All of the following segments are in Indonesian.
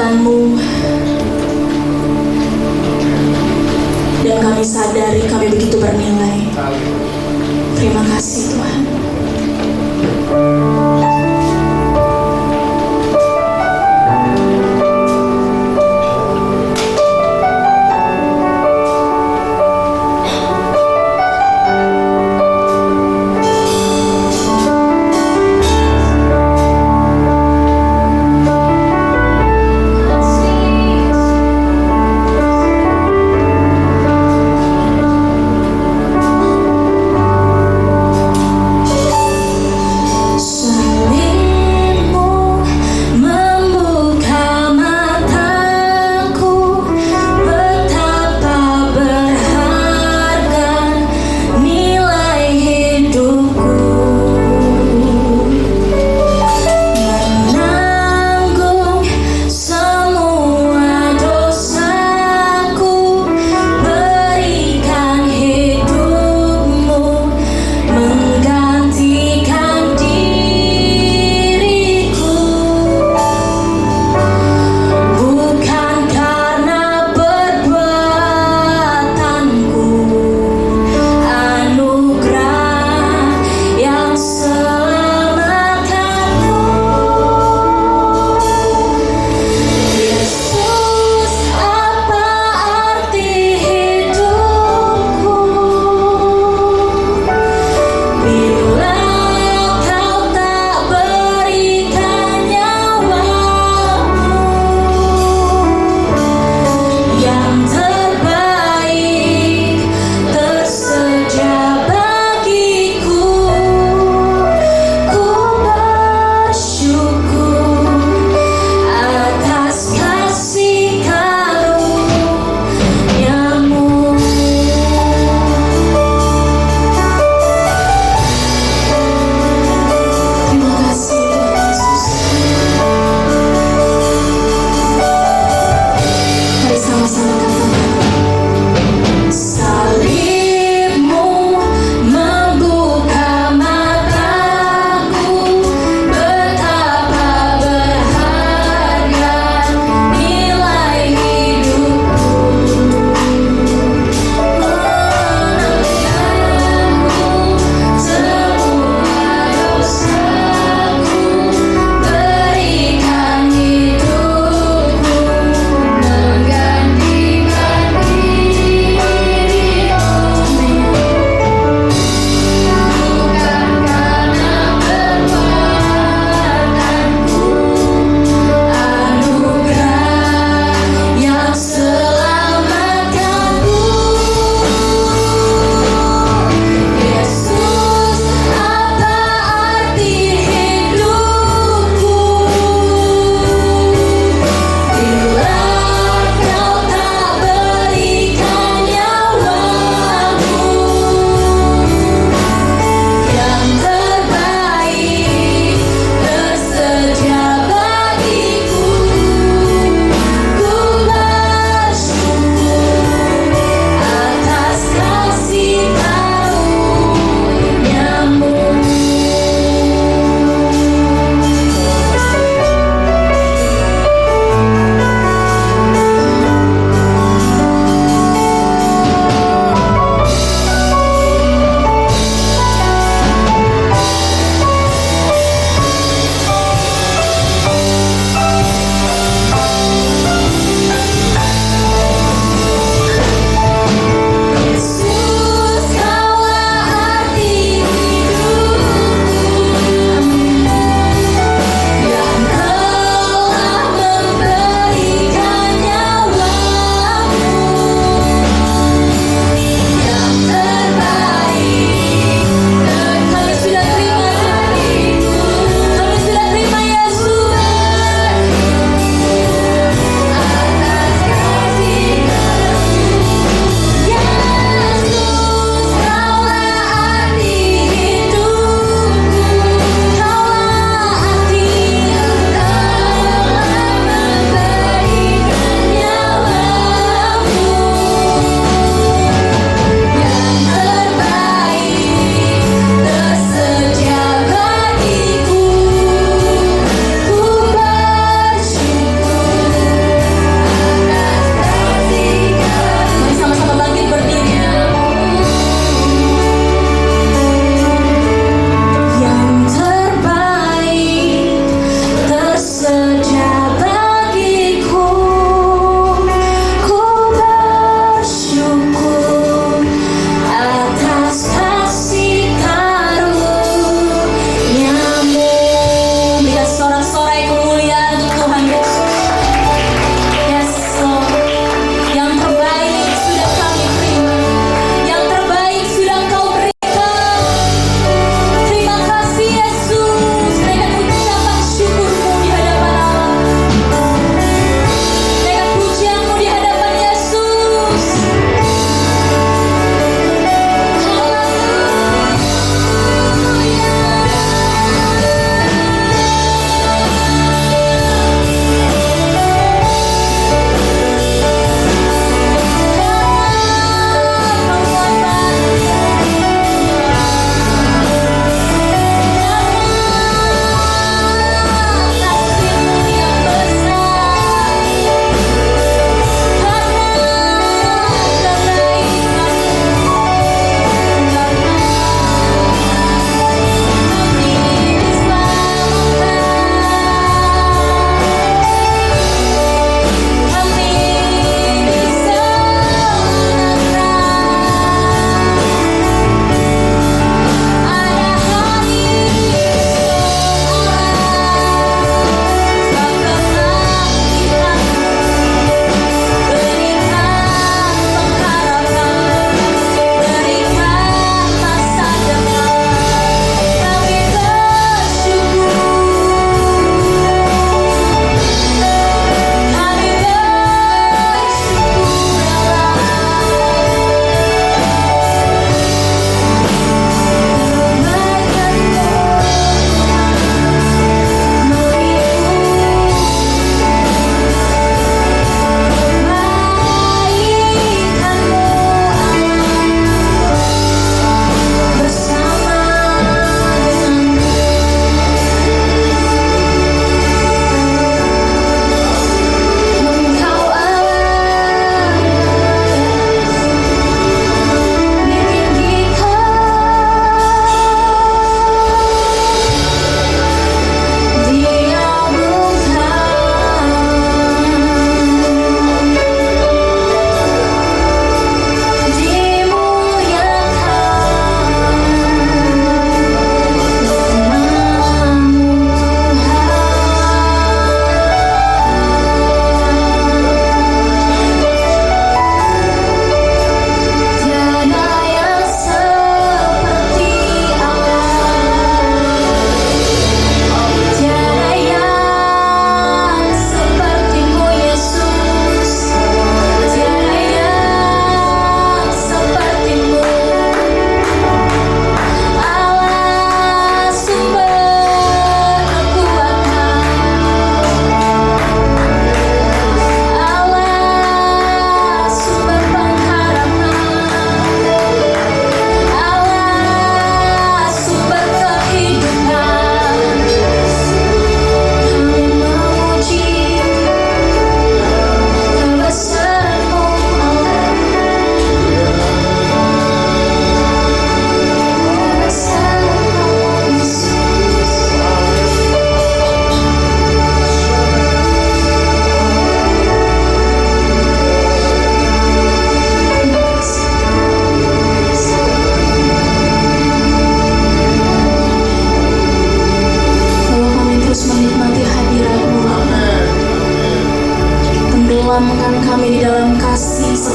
kekuatan-Mu, dan kami sadari kami begitu bernilai. Terima kasih Tuhan.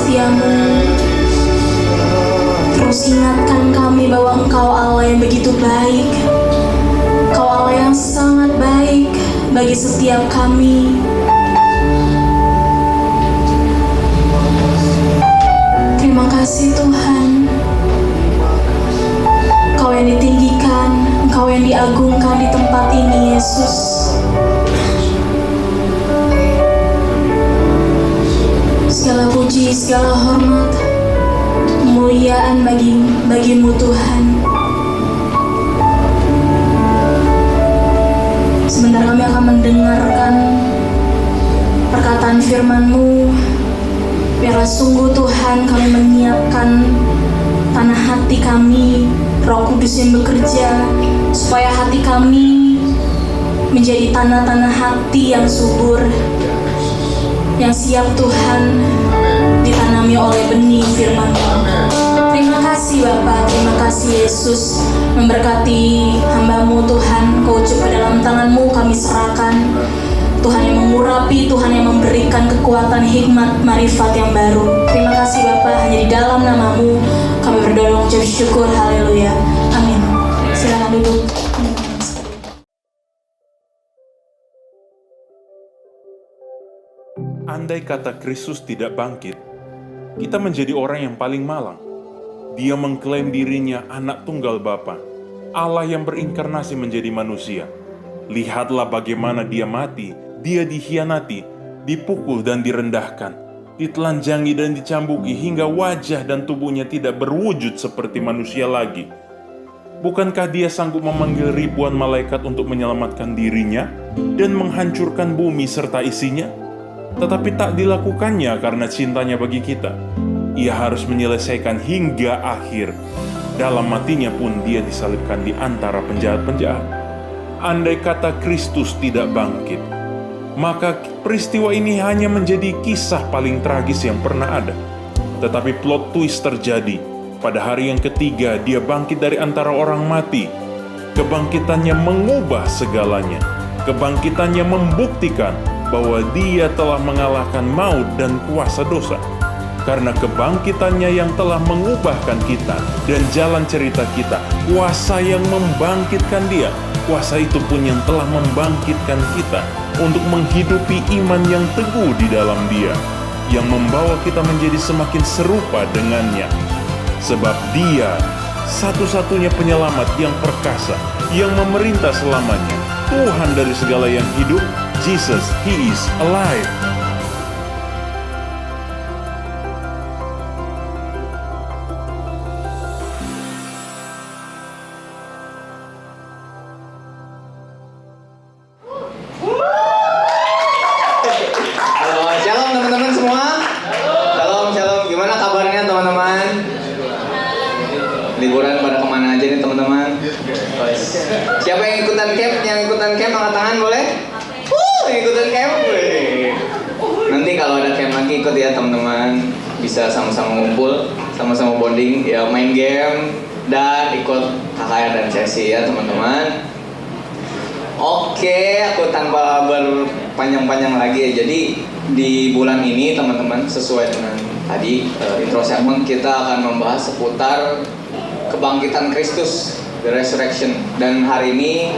setia-Mu. Terus ingatkan kami bahwa Engkau Allah yang begitu baik. Engkau Allah yang sangat baik bagi setiap kami. Terima kasih Tuhan. Engkau yang ditinggikan, Engkau yang diagungkan di tempat ini, Yesus. Segala puji, segala hormat, kemuliaan bagimu Tuhan. Sebentar kami akan mendengarkan perkataan firman-Mu. Biarlah sungguh Tuhan kami menyiapkan tanah hati kami, Roh Kudus yang bekerja, supaya hati kami menjadi tanah-tanah hati yang subur, yang siap Tuhan ditanami oleh benih firman-Mu. Terima kasih Bapa, terima kasih Yesus. Memberkati hamba-Mu Tuhan, Kau ucap ke dalam tangan-Mu kami serahkan. Tuhan yang mengurapi, Tuhan yang memberikan kekuatan, hikmat, marifat yang baru. Terima kasih Bapa, hanya di dalam nama-Mu kami berdoa mengucap syukur, haleluya, amin. Silakan duduk. Andai kata Kristus tidak bangkit, kita menjadi orang yang paling malang. Dia mengklaim dirinya anak tunggal Bapa, Allah yang berinkarnasi menjadi manusia. Lihatlah bagaimana dia mati, dia dikhianati, dipukul dan direndahkan, ditelanjangi dan dicambuki hingga wajah dan tubuhnya tidak berwujud seperti manusia lagi. Bukankah dia sanggup memanggil ribuan malaikat untuk menyelamatkan dirinya dan menghancurkan bumi serta isinya? Tetapi tak dilakukannya karena cintanya bagi kita. Ia harus menyelesaikan hingga akhir. Dalam matinya pun dia disalibkan di antara penjahat-penjahat. Andai kata Kristus tidak bangkit, maka peristiwa ini hanya menjadi kisah paling tragis yang pernah ada. Tetapi plot twist terjadi. Pada hari yang ketiga, dia bangkit dari antara orang mati. Kebangkitannya mengubah segalanya. Kebangkitannya membuktikan bahwa dia telah mengalahkan maut dan kuasa dosa. Karena kebangkitannya yang telah mengubahkan kita dan jalan cerita kita, kuasa yang membangkitkan dia, kuasa itu pun yang telah membangkitkan kita untuk menghidupi iman yang teguh di dalam dia, yang membawa kita menjadi semakin serupa dengannya. Sebab dia satu-satunya penyelamat yang perkasa, yang memerintah selamanya, Tuhan dari segala yang hidup. Jesus, He is alive. Halo, shalom teman-teman semua. Shalom. Gimana kabarnya teman-teman? Liburan pada kemana aja nih teman-teman? Siapa yang ikutan camp? Yang ikutan camp angkat tangan boleh? Ikutan camp. Nanti kalau ada camp lagi ikut ya teman-teman. Bisa sama-sama ngumpul, sama-sama bonding, ya main game dan ikut KKR dan sesi ya teman-teman. Oke, aku tanpa berpanjang-panjang lagi ya. Jadi di bulan ini teman-teman, sesuai dengan tadi intro segmen, kita akan membahas seputar kebangkitan Kristus, the resurrection. Dan hari ini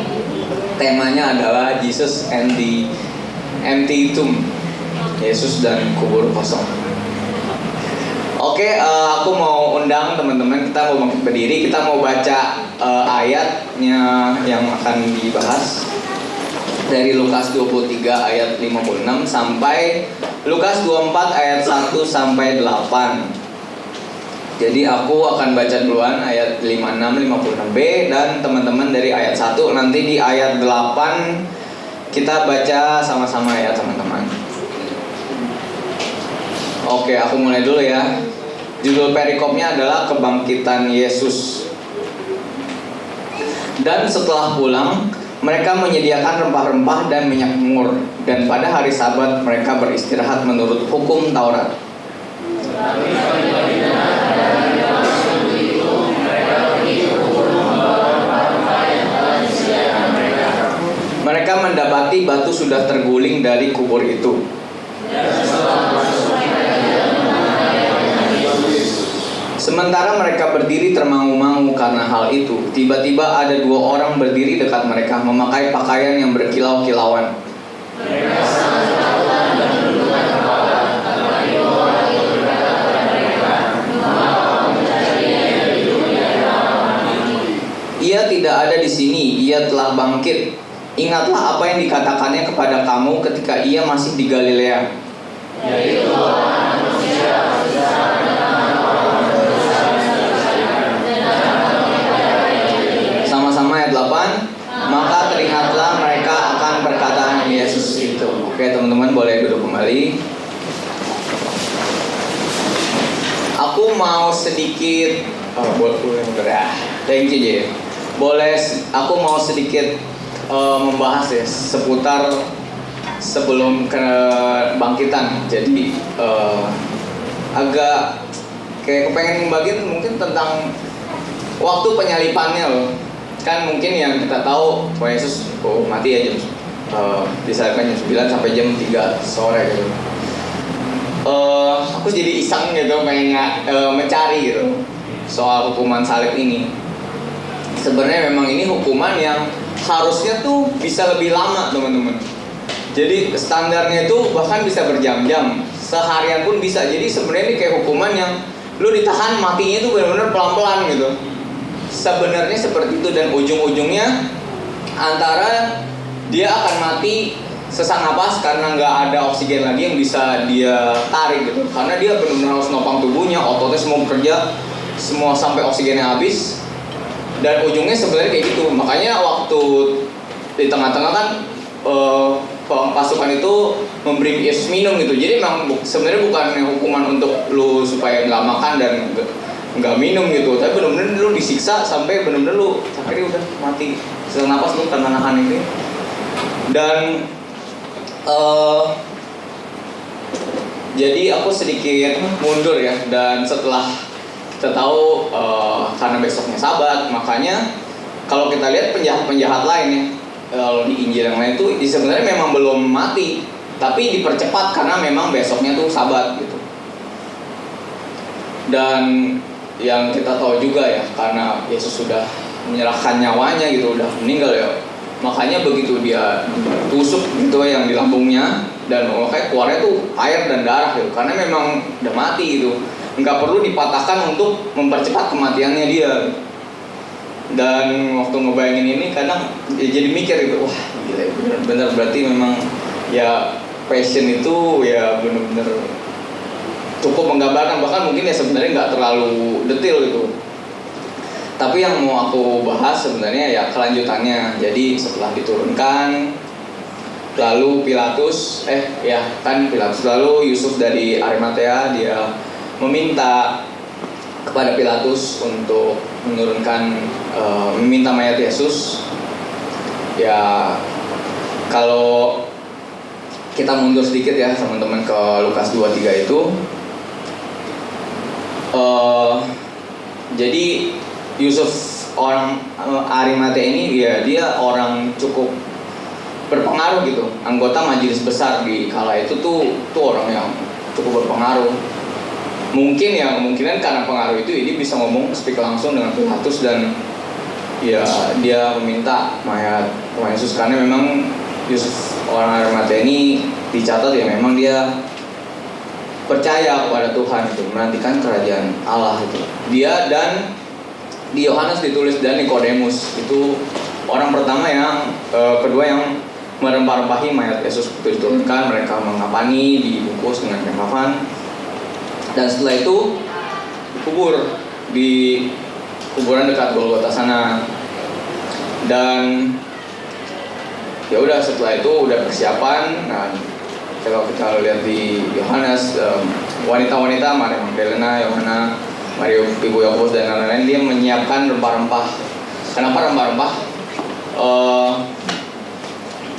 temanya adalah Jesus and the empty tomb, Yesus dan kubur kosong. Oke, aku mau undang teman-teman, kita mau bangkit berdiri, kita mau baca ayatnya yang akan dibahas dari Lukas 23 ayat 56 sampai Lukas 24 ayat 1 sampai 8. Jadi aku akan baca duluan ayat 56, 56b dan teman-teman dari ayat 1, nanti di ayat 8 kita baca sama-sama ya teman-teman. Oke, aku mulai dulu ya. Judul perikopnya adalah Kebangkitan Yesus. Dan setelah pulang, mereka menyediakan rempah-rempah dan minyak mur. Dan pada hari Sabat mereka beristirahat menurut hukum Taurat. Mereka mendapati batu sudah terguling dari kubur itu. Sementara mereka berdiri termangu-mangu karena hal itu, tiba-tiba ada 2 orang berdiri dekat mereka memakai pakaian yang berkilau-kilauan. Ia tidak ada di sini, ia telah bangkit. Ingatlah apa yang dikatakannya kepada kamu ketika ia masih di Galilea. Sama-sama ayat 8. Maka teringatlah mereka akan perkataan Yesus itu. Oke teman-teman, boleh duduk kembali. Aku mau sedikit thank you Jay. Boleh, aku mau sedikit membahas ya seputar sebelum kebangkitan. Jadi agak kayak kepengen ngebagiin mungkin tentang waktu penyalipannya loh. Kan mungkin yang kita tahu Tuhan Yesus mati ya jam disalibkan jam 9 sampai jam 3 sore gitu. Aku jadi iseng gitu pengen mencari gitu soal hukuman salib ini. Sebenarnya memang ini hukuman yang harusnya tuh bisa lebih lama teman-teman. Jadi standarnya itu bahkan bisa berjam-jam, seharian pun bisa. Jadi sebenarnya ini kayak hukuman yang lu ditahan matinya itu benar-benar pelan-pelan gitu. Sebenarnya seperti itu, dan ujung-ujungnya antara dia akan mati sesak napas karena nggak ada oksigen lagi yang bisa dia tarik gitu. Karena dia benar-benar harus nopang tubuhnya, ototnya semua bekerja, semua sampai oksigennya habis. Dan ujungnya sebenarnya kayak gitu. Makanya waktu di tengah-tengah kan pasukan itu memberi Yesus minum gitu. Jadi memang sebenarnya bukan hukuman untuk lu supaya nggak makan dan nggak minum gitu. Tapi benar-benar lu disiksa sampai benar-benar lu akhirnya udah mati sesak napas lu karena nahan ini. Dan jadi aku sedikit mundur ya. Dan setelah kita tahu karena besoknya Sabat, makanya kalau kita lihat penjahat-penjahat lain ya, kalau di Injil yang lain itu sebenarnya memang belum mati, tapi dipercepat karena memang besoknya tuh Sabat gitu. Dan yang kita tahu juga ya, karena Yesus sudah menyerahkan nyawanya gitu, udah meninggal ya, makanya begitu dia tusuk gitu yang di lambungnya, dan makanya keluarnya tuh air dan darah gitu, karena memang udah mati gitu. Nggak perlu dipatahkan untuk mempercepat kematiannya dia. Dan waktu ngebayangin ini kadang ya jadi mikir gitu, wah gila, bener-bener berarti memang ya passion itu ya bener-bener cukup menggambarkan, bahkan mungkin ya sebenarnya nggak terlalu detail gitu. Tapi yang mau aku bahas sebenarnya ya kelanjutannya. Jadi setelah diturunkan, lalu Pilatus lalu Yusuf dari Arimatea dia meminta kepada Pilatus untuk menurunkan meminta mayat Yesus. Ya kalau kita mundur sedikit ya teman-teman ke Lukas 23 itu, jadi Yusuf orang Arimatea ini dia orang cukup berpengaruh gitu, anggota majelis besar di kala itu tuh orang yang cukup berpengaruh. Mungkin ya kemungkinan karena pengaruh itu ini bisa speak langsung dengan Pilatus, dan ya dia meminta mayat Yesus karena memang Yusuf orang Arimatea ini dicatat ya memang dia percaya kepada Tuhan itu, menantikan kerajaan Allah itu. Dia dan di Yohanes ditulis dan Nikodemus itu orang pertama yang kedua yang merempah-rempahi mayat Yesus itu diturunkan. Mereka mengapani, dibungkus dengan kain kafan, dan setelah itu dikubur di kuburan dekat Golgota sana. Dan ya udah setelah itu udah persiapan. Nah, kalau kita lihat di Yohanes, wanita-wanita Maria Magdalena, Yohana, Maria Ibu Yakobus dan lain-lain, dia menyiapkan rempah-rempah. Kenapa rempah-rempah?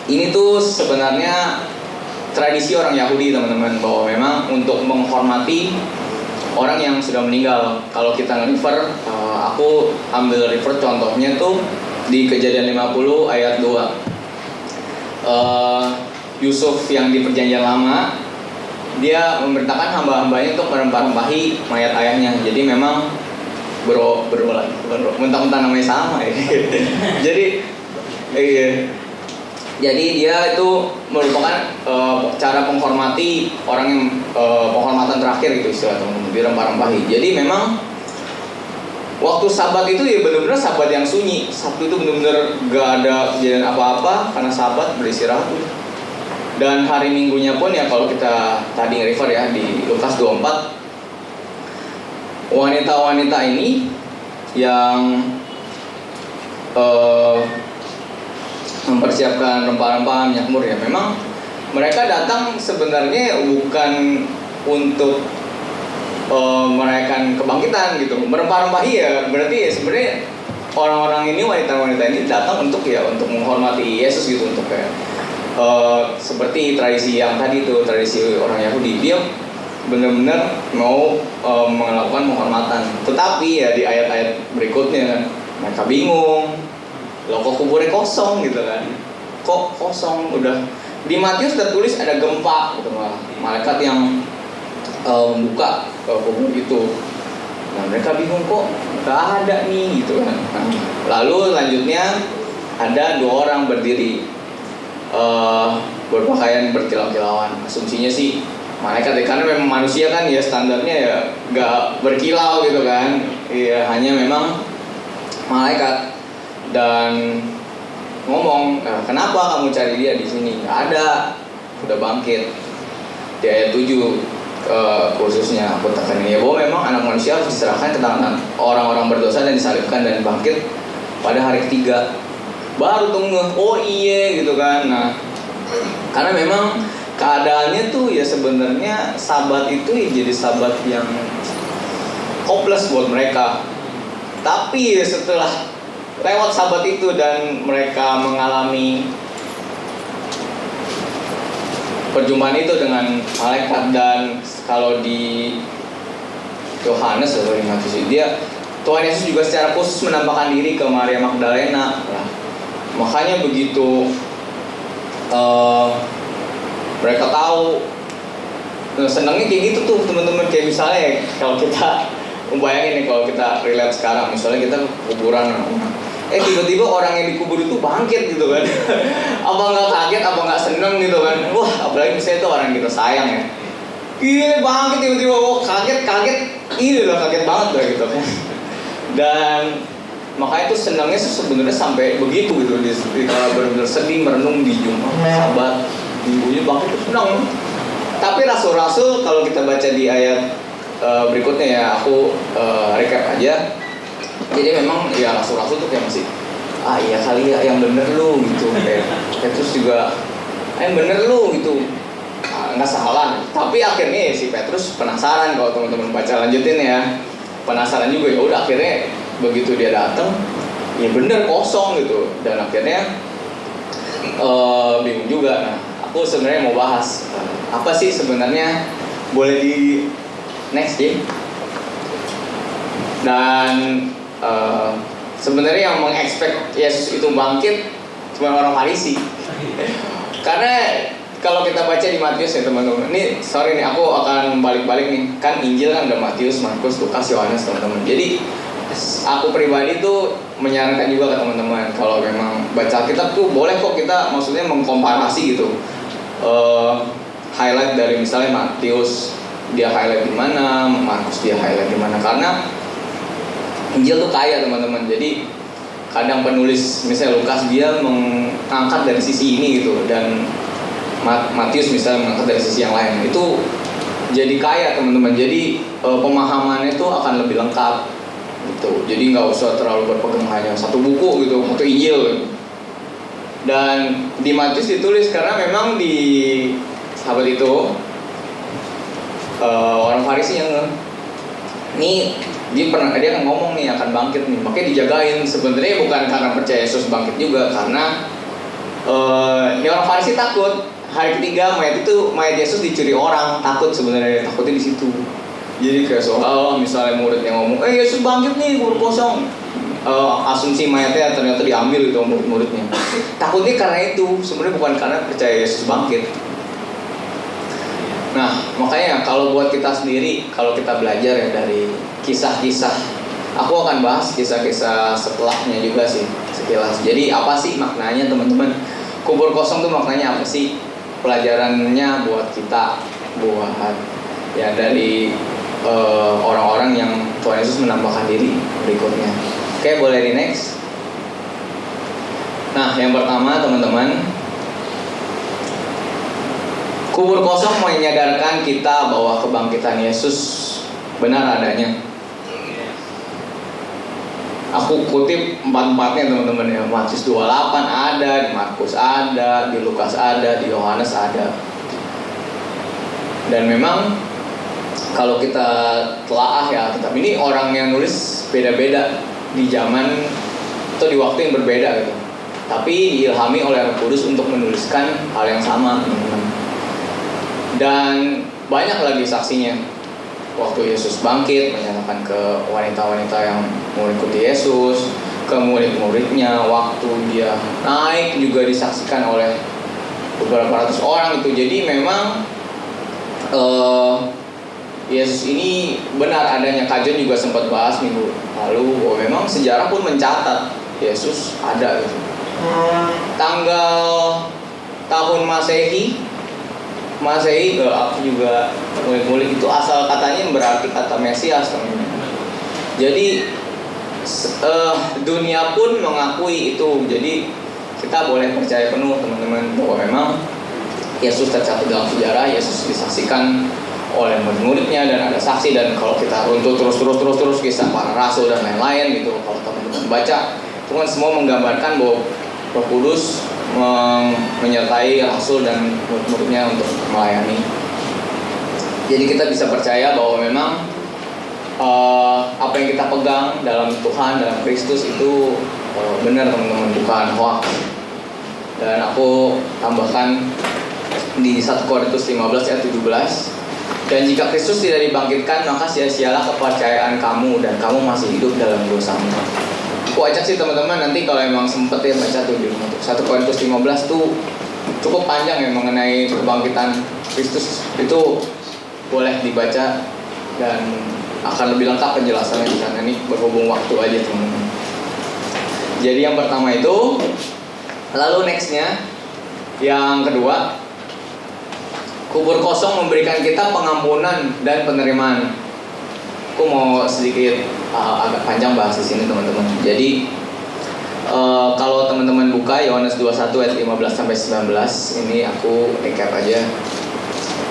Ini tuh sebenarnya tradisi orang Yahudi teman-teman, bahwa memang untuk menghormati orang yang sudah meninggal. Kalau kita nge-refer, aku ambil refer contohnya tuh di Kejadian 50 ayat 2. Yusuf yang di perjanjian lama, dia memerintahkan hamba-hambanya untuk merempah-rempahi mayat ayahnya. Jadi memang bro lagi, bukan bro, mentang-mentang namanya sama ya. Jadi jadi dia itu merupakan cara menghormati orang yang penghormatan terakhir gitu istilah teman-teman, dirempah-rempahi. Jadi memang waktu Sabat itu ya benar-benar Sabat yang sunyi. Sabtu itu benar-benar gak ada kejadian apa-apa karena Sabat beristirahat. Dan hari Minggunya pun ya kalau kita tadi nge-refer ya di Lukas 24, wanita-wanita ini yang mempersiapkan rempah-rempah minyak mur ya, memang mereka datang sebenarnya bukan untuk merayakan kebangkitan gitu, merempah-rempahi ya, berarti ya sebenarnya orang-orang ini, wanita-wanita ini datang untuk menghormati Yesus gitu, untuk kayak seperti tradisi yang tadi itu, tradisi orang Yahudi, dia benar-benar mau melakukan penghormatan. Tetapi ya di ayat-ayat berikutnya kan mereka bingung, loh kok kuburnya kosong gitu kan, kok kosong. Udah di Matius tertulis ada gempa gitu, malaikat yang membuka kubur itu. Nah mereka bingung, kok gak ada nih gitu kan. Lalu lanjutnya ada 2 orang berdiri berpakaian berkilau-kilauan. Asumsinya sih malaikat ya, karena memang manusia kan ya standarnya ya gak berkilau gitu kan. Ya hanya memang malaikat. Dan ngomong, kenapa kamu cari dia di sini? Gak ada, udah bangkit. Di ayat 7 khususnya aku tekan ini ya, bahwa memang anak manusia harus diserahkan ke tangan orang-orang berdosa dan disalibkan dan bangkit pada hari ketiga. Baru tuh oh iya gitu kan. Nah karena memang keadaannya tuh ya sebenarnya Sabat itu ya jadi Sabat yang hopeless buat mereka. Tapi ya setelah lewat Sabat itu dan mereka mengalami perjumpaan itu dengan malaikat, dan kalau di Yohanes atau di Matius dia, Tuhan Yesus juga secara khusus menampakkan diri ke Maria Magdalena. Nah, makanya begitu mereka tahu, senangnya kayak gitu tuh teman-teman. Kayak misalnya kalau kita bayangin nih, kalau kita relate sekarang, misalnya kita kuburan, tiba-tiba orang yang dikubur itu bangkit gitu kan. Apa nggak kaget, apa nggak seneng gitu kan. Wah apalagi misalnya itu orang yang kita sayang ya, iya bangkit tiba-tiba, wah kaget ini udah kaget banget lah gitu kan. Dan makanya itu senangnya sebenarnya sampai begitu gitu, kalau benar-benar sedih merenung di Jumat, Sabat, Minggunya bangkit itu senang. Tapi rasul-rasul kalau kita baca di ayat berikutnya ya, aku recap aja. Jadi memang ya rasul-rasul tuh kayak masih iya kali ya, yang bener lu gitu. Kayak Petrus juga yang bener lu gitu, nggak salah. Tapi akhirnya ya, si Petrus penasaran. Kalau teman-teman baca lanjutin ya, penasaran juga. Ya udah akhirnya begitu dia datang, ya bener kosong gitu. Dan akhirnya bingung juga. Nah aku sebenarnya mau bahas apa sih sebenarnya, boleh di next ya. Dan sebenarnya yang mengekspek Yesus itu bangkit cuma orang Farisi. Karena kalau kita baca di Matius ya teman-teman, ini sorry nih aku akan balik-balik nih, kan Injil kan ada Matius, Markus, Lukas, Yohanes teman-teman. Jadi aku pribadi tuh menyarankan juga ke teman-teman, kalau memang baca Alkitab tuh boleh kok kita maksudnya mengkomparasi gitu, highlight dari misalnya Matius dia highlight di mana, Markus dia highlight di mana, karena Injil tuh kaya teman-teman. Jadi kadang penulis misalnya Lukas dia mengangkat dari sisi ini gitu, dan Matius misalnya mengangkat dari sisi yang lain. Itu jadi kaya teman-teman. Jadi pemahamannya tuh akan lebih lengkap gitu. Jadi nggak usah terlalu berpegang hanya satu buku gitu, satu Injil gitu. Dan di Matius ditulis karena memang di sahabat itu orang Farisi yang nih dia kan ngomong nih akan bangkit nih, makanya dijagain. Sebenarnya bukan karena percaya Yesus bangkit juga, karena ini orang Farisi takut hari ketiga mayat Yesus dicuri orang, takut sebenarnya, takutnya di situ. Jadi kayak soal misalnya murid yang ngomong, Yesus bangkit nih, kubur kosong, asumsi mayatnya ternyata diambil gitu murid-muridnya. Takutnya karena itu, sebenarnya bukan karena percaya Yesus bangkit. Nah makanya kalau buat kita sendiri, kalau kita belajar ya dari kisah-kisah Aku akan bahas kisah-kisah setelahnya juga sih sekilas. Jadi apa sih maknanya teman-teman? Kubur kosong tuh maknanya apa sih? Pelajarannya buat kita, buat ya dari orang-orang yang Tuhan Yesus menambahkan diri berikutnya. Oke, boleh di next. Nah, yang pertama teman-teman, kubur kosong menyadarkan kita bahwa kebangkitan Yesus benar adanya. Aku kutip empat-empatnya teman-teman ya. Matius 28 ada, di Markus ada, di Lukas ada, di Yohanes ada. Dan memang kalau kita telaah ya kitab ini, orang yang nulis beda-beda di zaman atau di waktu yang berbeda gitu. Tapi diilhami oleh Roh Kudus untuk menuliskan hal yang sama, teman-teman. Dan banyak lagi saksinya. Waktu Yesus bangkit, menyatakan ke wanita-wanita yang mengikuti Yesus, ke murid-muridnya, waktu dia naik juga disaksikan oleh beberapa ratus orang itu. Jadi memang Yesus ini benar adanya. Kajian juga sempat bahas minggu lalu bahwa memang sejarah pun mencatat Yesus ada gitu. Tanggal tahun Masehi aku juga ngulik-ngulik itu asal katanya berarti kata Mesias, teman-teman. Jadi dunia pun mengakui itu. Jadi kita boleh percaya penuh teman-teman bahwa memang Yesus tercatat dalam sejarah, Yesus disaksikan oleh murid-muridnya dan ada saksi. Dan kalau kita runtut terus kisah para rasul dan lain-lain gitu, kalau teman-teman baca itu kan semua menggambarkan bahwa Roh Kudus menyertai rasul dan murid-muridnya untuk melayani. Jadi kita bisa percaya bahwa memang apa yang kita pegang dalam Tuhan, dalam Kristus itu benar teman-teman, bukan hoax. Dan aku tambahkan di 1 Korintus 15 ayat 17, dan jika Kristus tidak dibangkitkan, maka sia-sialah kepercayaan kamu dan kamu masih hidup dalam dosamu. Aku ajak sih teman-teman nanti kalau emang sempet ya baca tuh di rumah. 1 Korintus 15 tuh cukup panjang ya mengenai kebangkitan Kristus. Itu boleh dibaca dan akan lebih lengkap penjelasannya di sana. Ini berhubung waktu aja teman-teman. Jadi yang pertama itu, lalu nextnya yang kedua, kubur kosong memberikan kita pengampunan dan penerimaan. Aku mau sedikit agak panjang bahas di sini teman-teman. Jadi kalau teman-teman buka Yohanes 21 ayat 15 sampai 19, ini aku recap aja.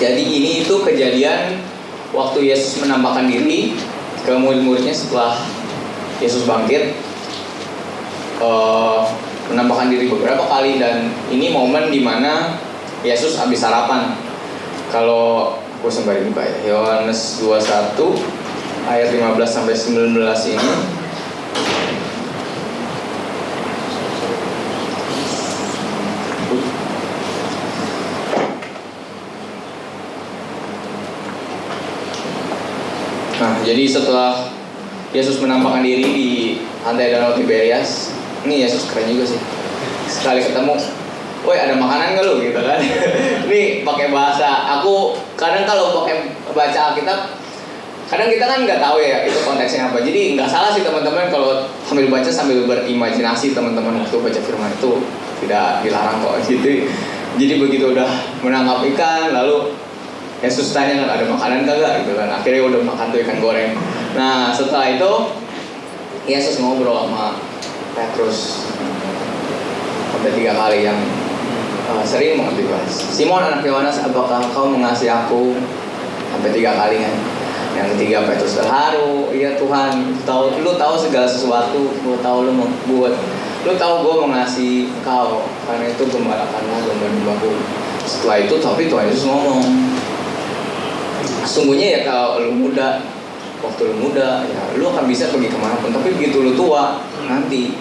Jadi ini itu kejadian waktu Yesus menampakkan diri ke murid-muridnya setelah Yesus bangkit. Menampakkan diri beberapa kali, dan ini momen dimana Yesus habis sarapan. Kalau aku sembari buka ya, Yohanes 21 ayat 15 sampai 19 ini. Nah, jadi setelah Yesus menampakkan diri di pantai Danau Tiberias, ini Yesus keren juga sih. Sekali ketemu, woi ada makanan gak lu gitu kan? Ini pakai bahasa. Aku kadang kalau pakai baca Alkitab, kadang kita kan nggak tahu ya itu konteksnya apa. Jadi nggak salah sih teman-teman kalau sambil baca sambil berimajinasi teman-teman waktu baca firman itu, tidak dilarang kok. Jadi begitu udah menangkap ikan, lalu Yesus tanya ada makanan kagak gitu kan. Akhirnya udah makan tuh ikan goreng. Nah setelah itu Yesus ngobrol sama Petrus sampai 3 kali yang sering banget dibahas. Simon anak Yohanes, apakah kau mengasihi aku? Sampai 3 kali kan. Yang ketiga Petrus terharu, iya Tuhan, lu tahu segala sesuatu, lu tahu lu membuat, lu tahu gue mengasihi engkau, karena itu gembalakanlah domba-dombaku. Setelah itu tapi Tuhan Yesus ngomong, sungguhnya ya kalau lu muda, waktu lu muda ya lu akan bisa pergi kemanapun, tapi begitu lu tua nanti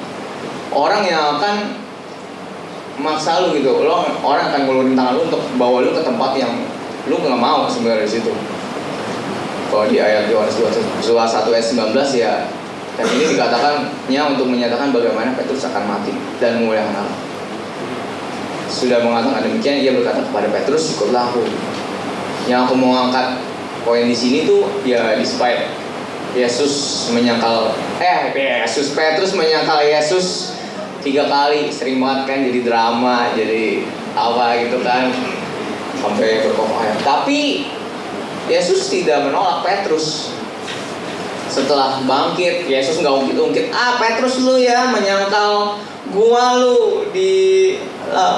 orang yang akan maksa lu gitu, orang akan ngulurin tangan lu untuk bawa lu ke tempat yang lu nggak mau sebenarnya di situ. Kalau di ayat Yohanes 21 ayat 19 ya, dan ini dikatakannya untuk menyatakan bagaimana Petrus akan mati dan memuliakan Allah. Sudah mengatakan demikian, ia berkata kepada Petrus, ikutlah aku. Yang aku mau angkat poin di sini tuh ya despite Petrus menyangkal Yesus 3 kali, sering banget kan jadi drama, jadi apa gitu kan, sampai berkokoh. Tapi Yesus tidak menolak Petrus. Setelah bangkit, Yesus nggak ungkit-ungkit, Petrus lu ya menyangkal gua lu di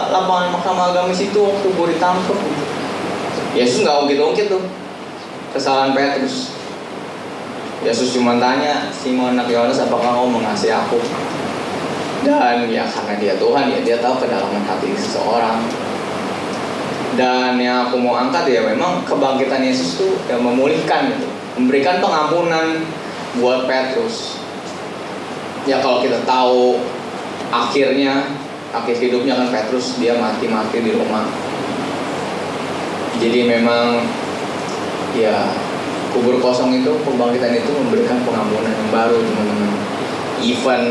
lapangan Mahkamah Agama situ waktu gua ditangkap. Yesus nggak ungkit-ungkit tuh kesalahan Petrus. Yesus cuma tanya, Simon anak Yohanes, apakah kau mengasihi aku? Dan ya karena dia Tuhan ya, dia tahu kedalaman hati seseorang. Dan yang aku mau angkat ya memang kebangkitan Yesus tuh yang memulihkan gitu, memberikan pengampunan buat Petrus. Ya kalau kita tahu akhir hidupnya kan Petrus dia mati di Roma. Jadi memang ya kubur kosong itu, kebangkitan itu memberikan pengampunan yang baru teman-teman. Even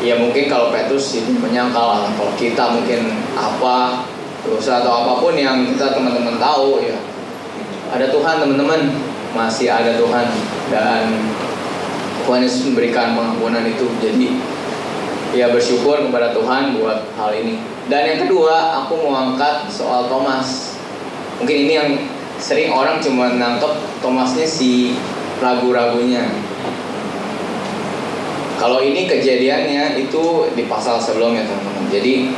ya mungkin kalau Petrus itu menyangkal, kalau kita mungkin apa dosa atau apapun yang kita teman-teman tahu ya, ada Tuhan teman-teman, masih ada Tuhan, dan Tuhan Yesus memberikan pengampunan itu. Jadi ya bersyukur kepada Tuhan buat hal ini. Dan yang kedua, aku mau angkat soal Thomas. Mungkin ini yang sering orang cuma nangkep Thomasnya si ragu-ragunya. Kalau ini kejadiannya itu di pasal sebelumnya teman-teman. Jadi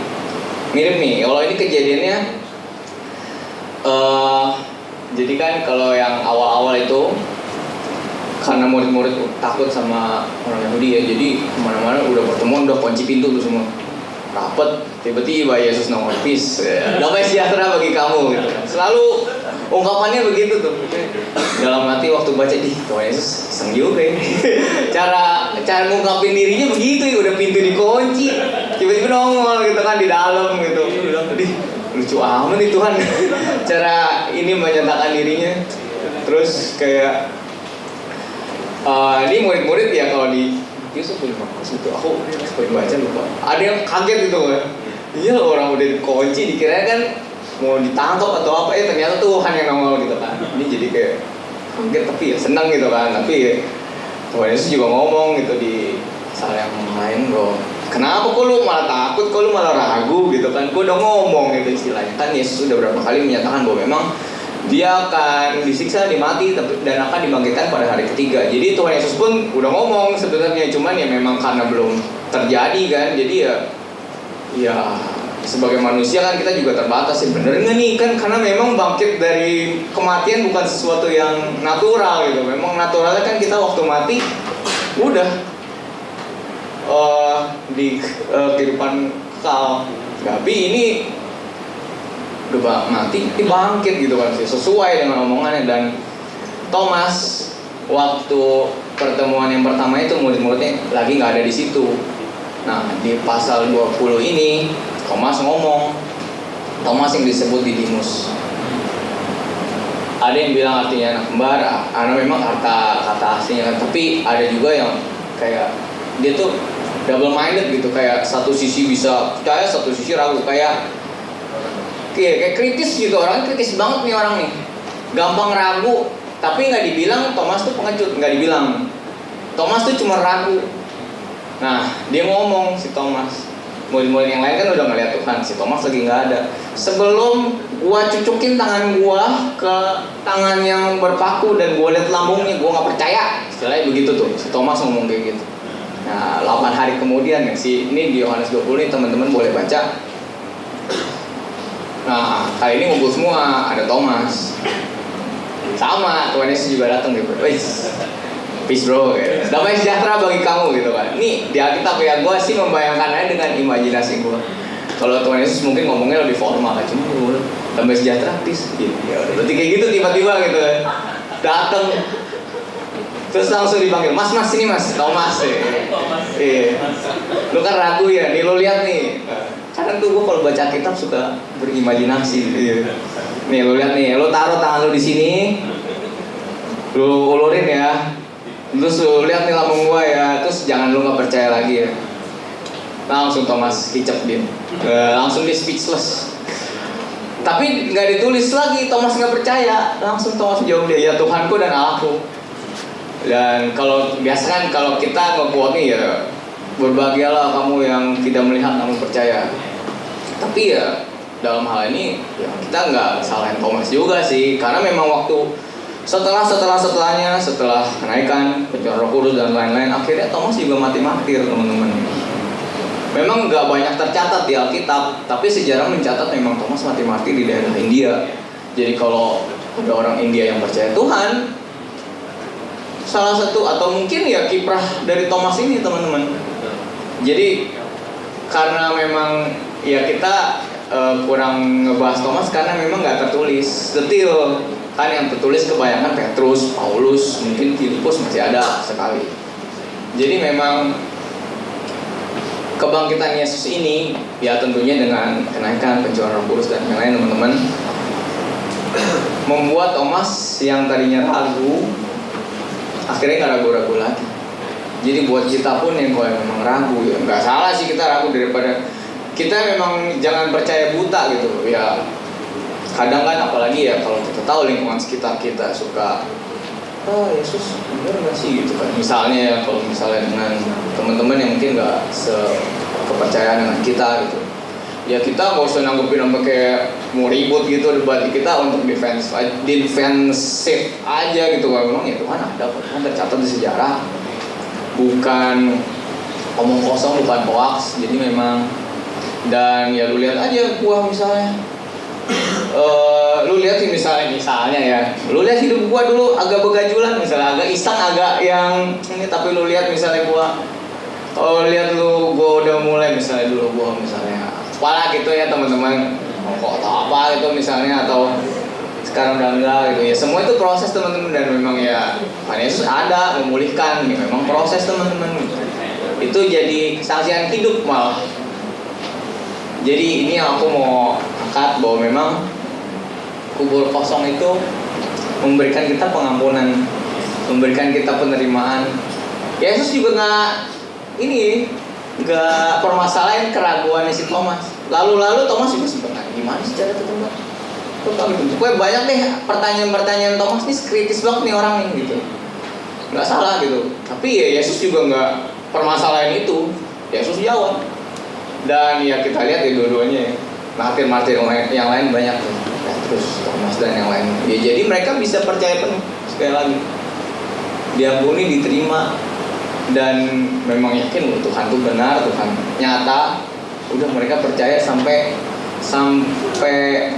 mirip nih. Kalau ini kejadiannya, jadi kan kalau yang awal-awal itu karena murid-murid takut sama orang Yahudi ya, jadi kemana-mana udah pertemuan udah kunci pintu tuh semua. Rapet, tiba-tiba Yesus nongol, peace, damai sejahtera bagi kamu gitu. Selalu ungkapannya begitu tuh. Dalam hati waktu baca, Tuhan Yesus iseng juga ya. Cara ngungkapin dirinya begitu ya, udah pintu dikunci, tiba-tiba nongol gitu kan di dalam gitu. Lucu amat nih Tuhan. Cara ini menyatakan dirinya. Terus kayak ini murid-murid ya, kalau di Yusuf punya Markus itu aku sering baca lupa. Ada yang kaget gitu kan. Iya orang udah dikunci, dikira kan mau ditangkap atau apa, ternyata Tuhan yang nongol gitu kan. Ini jadi kayak kaget tapi ya senang gitu kan. Tapi ya, Tuhan Yesus juga ngomong gitu di pasal yang lain, bro. Kenapa kok lu malah takut, kok lu malah ragu gitu kan. Gue udah ngomong gitu istilahnya. Kan Yesus sudah berapa kali menyatakan bahwa memang dia akan disiksa, dimati, dan akan dibangkitkan pada hari ketiga. Jadi Tuhan Yesus pun udah ngomong sebenarnya, cuman ya memang karena belum terjadi kan. Jadi ya sebagai manusia kan kita juga terbatas sih, bener nggak nih kan, karena memang bangkit dari kematian bukan sesuatu yang natural gitu. Memang naturalnya kan kita waktu mati udah di kehidupan kekal. Tapi ini udah mati dibangkit gitu kan, sesuai dengan omongannya. Dan Thomas waktu pertemuan yang pertama itu murid-muridnya lagi nggak ada di situ. Nah di pasal 20 ini Thomas ngomong, Thomas yang disebut Didimus. Ada yang bilang artinya anak kembar, karena memang kata aslinya kan. Tapi ada juga yang kayak dia tuh double minded gitu, kayak satu sisi bisa percaya, satu sisi ragu, kayak kritis gitu. Orang kritis banget nih orang nih, gampang ragu. Tapi nggak dibilang Thomas tuh pengecut, nggak dibilang. Thomas tuh cuma ragu. Nah dia ngomong si Thomas, murid-murid yang lain kan udah ngeliat Tuhan, si Thomas lagi nggak ada. Sebelum gua cucukin tangan gua ke tangan yang berpaku dan gua lihat lambungnya, gua nggak percaya. Istilahnya begitu tuh, si Thomas ngomong kayak gitu. Nah 8 hari kemudian ya, ini di Yohanes 20 nih teman-teman boleh baca. Nah kali ini ngumpul semua, ada Thomas, sama Tuhan Yesus juga datang gitu. Peace bro, ya. Damai sejahtera bagi kamu gitu kan. Nih di Alkitab ya, gue sih membayangkannya dengan imajinasi gue. Kalau Tuhan Yesus mungkin ngomongnya lebih formal, cuma damai sejahtera, peace gitu. Ya udah, berarti kayak gitu tiba-tiba gitu kan. Datang, terus langsung dipanggil, mas sini mas, Thomas ya. Iya. Lu kan ragu ya, nih lu lihat nih. Kadang tuh gue kalau baca kitab suka berimajinasi. Iya. Nih lu lihat nih, lu taruh tangan lu di sini, lu ulurin ya. Terus lu lihat nih lambung gue ya, terus jangan lu nggak percaya lagi ya. Langsung Thomas kicep dia, langsung dia speechless. Tapi nggak ditulis lagi Thomas nggak percaya, langsung Thomas jawab dia, ya Tuhanku dan Allahku. Dan kalau biasa kan kalau kita nge-quote nih ya, berbahagialah kamu yang tidak melihat namun percaya. Tapi ya dalam hal ini ya kita nggak salahin Thomas juga sih, karena memang waktu setelahnya setelah kenaikan pencurahan Roh Kudus dan lain-lain, akhirnya Thomas juga mati martir, teman-teman. Memang nggak banyak tercatat di Alkitab, tapi sejarah mencatat memang Thomas mati martir di daerah India. Jadi kalau ada orang India yang percaya Tuhan, salah satu atau mungkin ya kiprah dari Thomas ini, teman-teman. Jadi karena memang ya kita kurang ngebahas Thomas karena memang nggak tertulis detail. Kan yang tertulis kebanyakan Petrus, Paulus, mungkin Filipus masih ada sekali. Jadi memang kebangkitan Yesus ini ya tentunya dengan kenaikan pencurahan Roh Kudus dan yang lain, teman-teman, membuat Thomas yang tadinya ragu akhirnya nggak ragu-ragu lagi. Jadi buat kita pun yang kalau memang ragu ya nggak salah sih kita ragu, daripada kita memang jangan percaya buta gitu ya. Kadang kan apalagi ya kalau kita tahu lingkungan sekitar kita suka Yesus bener nggak sih gitu kan. Misalnya ya kalau misalnya dengan teman-teman yang mungkin nggak sekepercayaan dengan kita gitu, ya kita nggak usah nanggepin sampai kayak mau ribut gitu, debat. Kita untuk defensif aja gitu. Kalau memang ya Tuhan ada, Tuhan tercatat di sejarah, bukan omong kosong, bukan hoax. Jadi memang, dan ya lu lihat aja gua misalnya, lu lihat sih misalnya ya, lu lihat hidup gua dulu agak begajulan, misalnya agak iseng, agak yang ini, tapi lu lihat misalnya gua, lihat lu gua udah mulai misalnya dulu gua misalnya apalah gitu ya teman-teman, kok atau apa gitu misalnya, atau sekarang udah enggak gitu ya. Semua itu proses, teman-teman, dan memang ya Tuhan Yesus ada memulihkan, ya memang proses, teman-teman. Itu jadi kesaksian hidup malah. Jadi ini yang aku mau angkat, bahwa memang kubur kosong itu memberikan kita pengampunan, memberikan kita penerimaan. Yesus juga nggak permasalahin keraguan si Thomas. Lalu Thomas juga sebenarnya gimana sih cara ketemu? Pokoknya banyak deh pertanyaan Thomas nih, kritis banget nih orang ini gitu. Nggak salah gitu. Tapi ya Yesus juga nggak permasalahin itu. Yesus jawab. Dan ya kita lihat ya dua-duanya ya, martir yang lain banyak tuh, Petrus, Thomas dan yang lain. Ya jadi mereka bisa percaya penuh. Sekali lagi, diampuni, diterima, dan memang yakin loh Tuhan tuh benar, Tuhan nyata. Udah mereka percaya sampai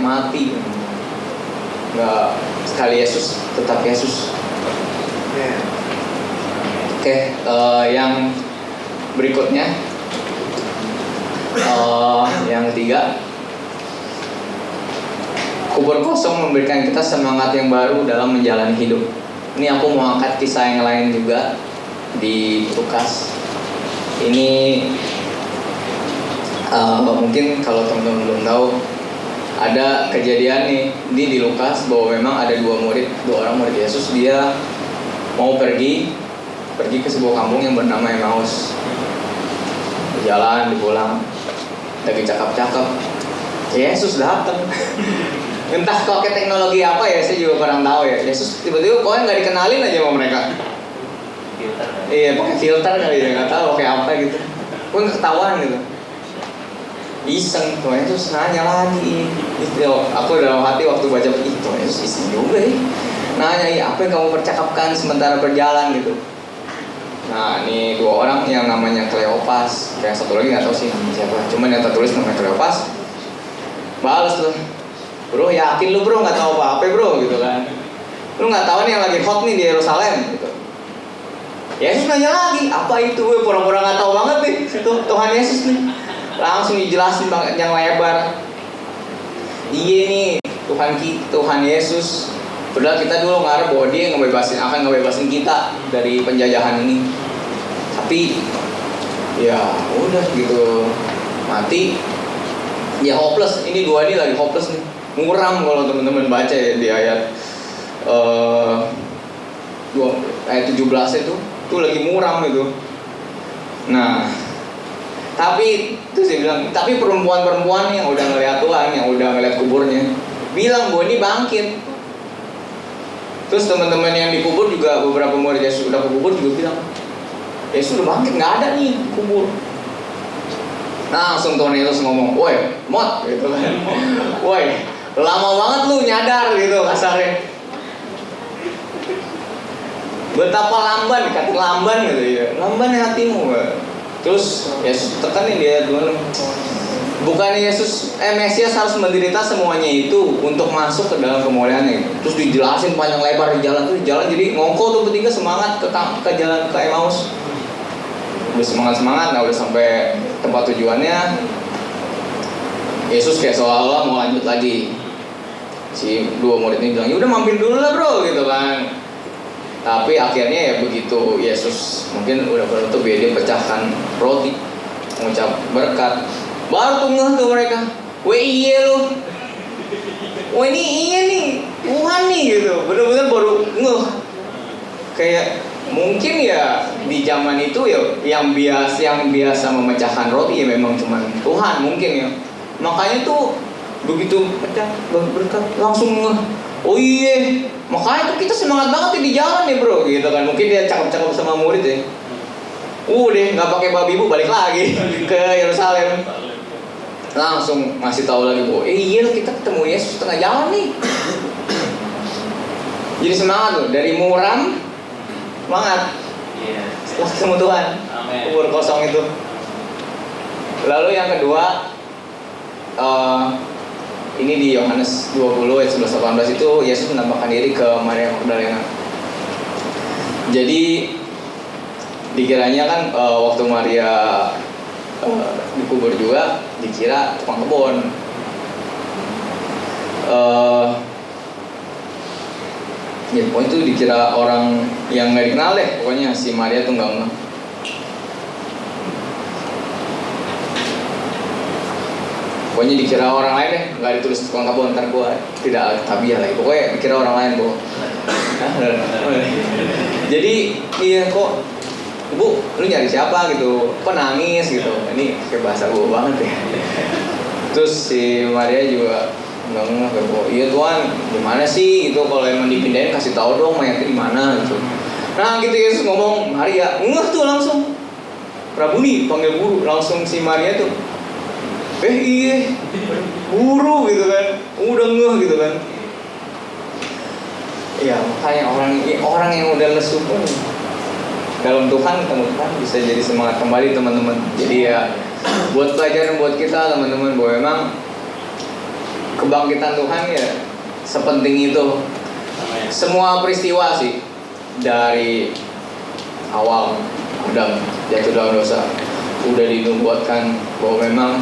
mati. Nggak, sekali Yesus tetap Yesus. Oke, yang berikutnya. Yang ketiga, kubur kosong memberikan kita semangat yang baru dalam menjalani hidup. Ini aku mau angkat kisah yang lain juga di Lukas. Ini mungkin kalau teman-teman belum tahu, ada kejadian nih di Lukas bahwa memang ada dua orang murid Yesus. Dia mau pergi ke sebuah kampung yang bernama Emmaus. Jalan, dipulang, lagi cakap-cakap, Yesus datang. Entah pakai teknologi apa ya, saya juga kurang tahu ya. Yesus tiba-tiba kok nggak dikenalin aja sama mereka. Iya, pakai filter kali ya, nggak tahu kayak apa gitu. Gue ketahuan gitu. Iseng, Tuhan Yesus nanya lagi. Aku dalam hati waktu baca itu, Tuhan Yesus iseng juga ya. Nanya, apa yang kamu percakapkan sementara berjalan gitu. Nah, ini dua orang yang namanya Kleopas, kayak satu lagi nggak tahu sih namanya siapa. Cuman yang tertulis namanya Kleopas. Balas tuh, bro, yakin lu bro nggak tahu apa-apa bro gitu kan? Lu nggak tahu nih yang lagi hot nih di Yerusalem gitu. Yesus nanya lagi, apa itu? Gue pura-pura nggak tahu banget nih. Itu Tuhan Yesus nih, langsung dijelasin banget yang lebar. Iya nih, Tuhan Yesus. Padahal kita dulu ngarep bahwa dia akan ngebebasin kita dari penjajahan ini. Tapi ya udah gitu, mati. Ya hopeless. Ini dua ini lagi hopeless nih. Muram kalau teman-teman baca ya di ayat 17 itu tuh lagi muram itu. Nah, tapi itu saya bilang, tapi perempuan-perempuan yang udah ngeliat Tuhan, yang udah ngeliat kuburnya, bilang bahwa ini bangkit. Terus teman-teman yang dikubur juga, beberapa murid Yesus udah kubur juga bilang, Yesus udah bangkit, nggak ada nih kubur. Nah, langsung Tuhan Yesus ngomong, woi Mot gitu kan, woi lama banget lu nyadar gitu kasarnya. Betapa lamban, kata lamban gitu ya, lamban hatimu. Terus Yesus tekanin dia dulu, bukannya Mesias harus menderita semuanya itu untuk masuk ke dalam kemuliaannya. Terus dijelasin panjang lebar di jalan tuh, jadi ngongko tuh bertiga semangat ke jalan ke Emmaus. Udah semangat, nah udah sampai tempat tujuannya. Yesus kayak seolah-olah mau lanjut lagi. Si dua murid ini bilang, ya udah mampir dulu lah bro gitu kan. Tapi akhirnya ya begitu Yesus mungkin udah penutup ya, dia pecahkan roti, mengucap berkat. Baru tuh ngeh tuh mereka, weh iya lu, wah ini iya nih, Tuhan nih gitu. Bener-bener baru ngeh. Kayak mungkin ya di zaman itu ya yang biasa memecahkan roti ya memang cuma Tuhan mungkin ya. Makanya tuh begitu pecah berkat langsung ngeh. Oh iya, makanya tuh kita semangat banget di jalan nih bro, gitu kan. Mungkin dia cakep-cakep sama murid ya. Deh nggak pakai babi bu, balik lagi ke Yerusalem. Langsung ngasih tahu lagi bu, iya kita ketemu Yesus tengah jalan nih. Jadi semangat tuh, dari muram semangat. Setelah ketemu Tuhan, kubur kosong itu. Lalu yang kedua, ini di Yohanes 20 ayat 11-18 itu Yesus menampakkan diri ke Maria Magdalena. Jadi dikiranya kan waktu Maria dikubur juga dikira tukang kebun. Ya pokoknya itu dikira orang yang nggak dikenal deh. Pokoknya si Maria tuh nggak. Pokoknya dikira orang lain deh, nggak ditulis tukang kebun, ntar gue tidak tabiah lagi. Pokoknya dikira orang lain bu. Jadi iya kok, bu, lu nyari siapa gitu? Kok nangis gitu? Ini kayak bahasa gue banget ya. Terus si Maria juga nggak kayak bu, iya Tuhan, gimana sih gitu? Kalau emang dipindahin kasih tahu dong mayatnya di mana gitu. Nah gitu Yesus ngomong, Maria, ngeh tuh langsung. Rabuni panggil guru, langsung si Maria tuh. Iya, guru gitu kan, udah ngeh gitu kan. Ya makanya orang yang udah lesu pun dalam Tuhan bisa jadi semangat kembali teman-teman. Jadi ya buat pelajaran buat kita teman-teman, bahwa memang kebangkitan Tuhan ya sepenting itu. Semua peristiwa sih dari awal Adam jatuh dalam dosa udah dinubuatkan bahwa memang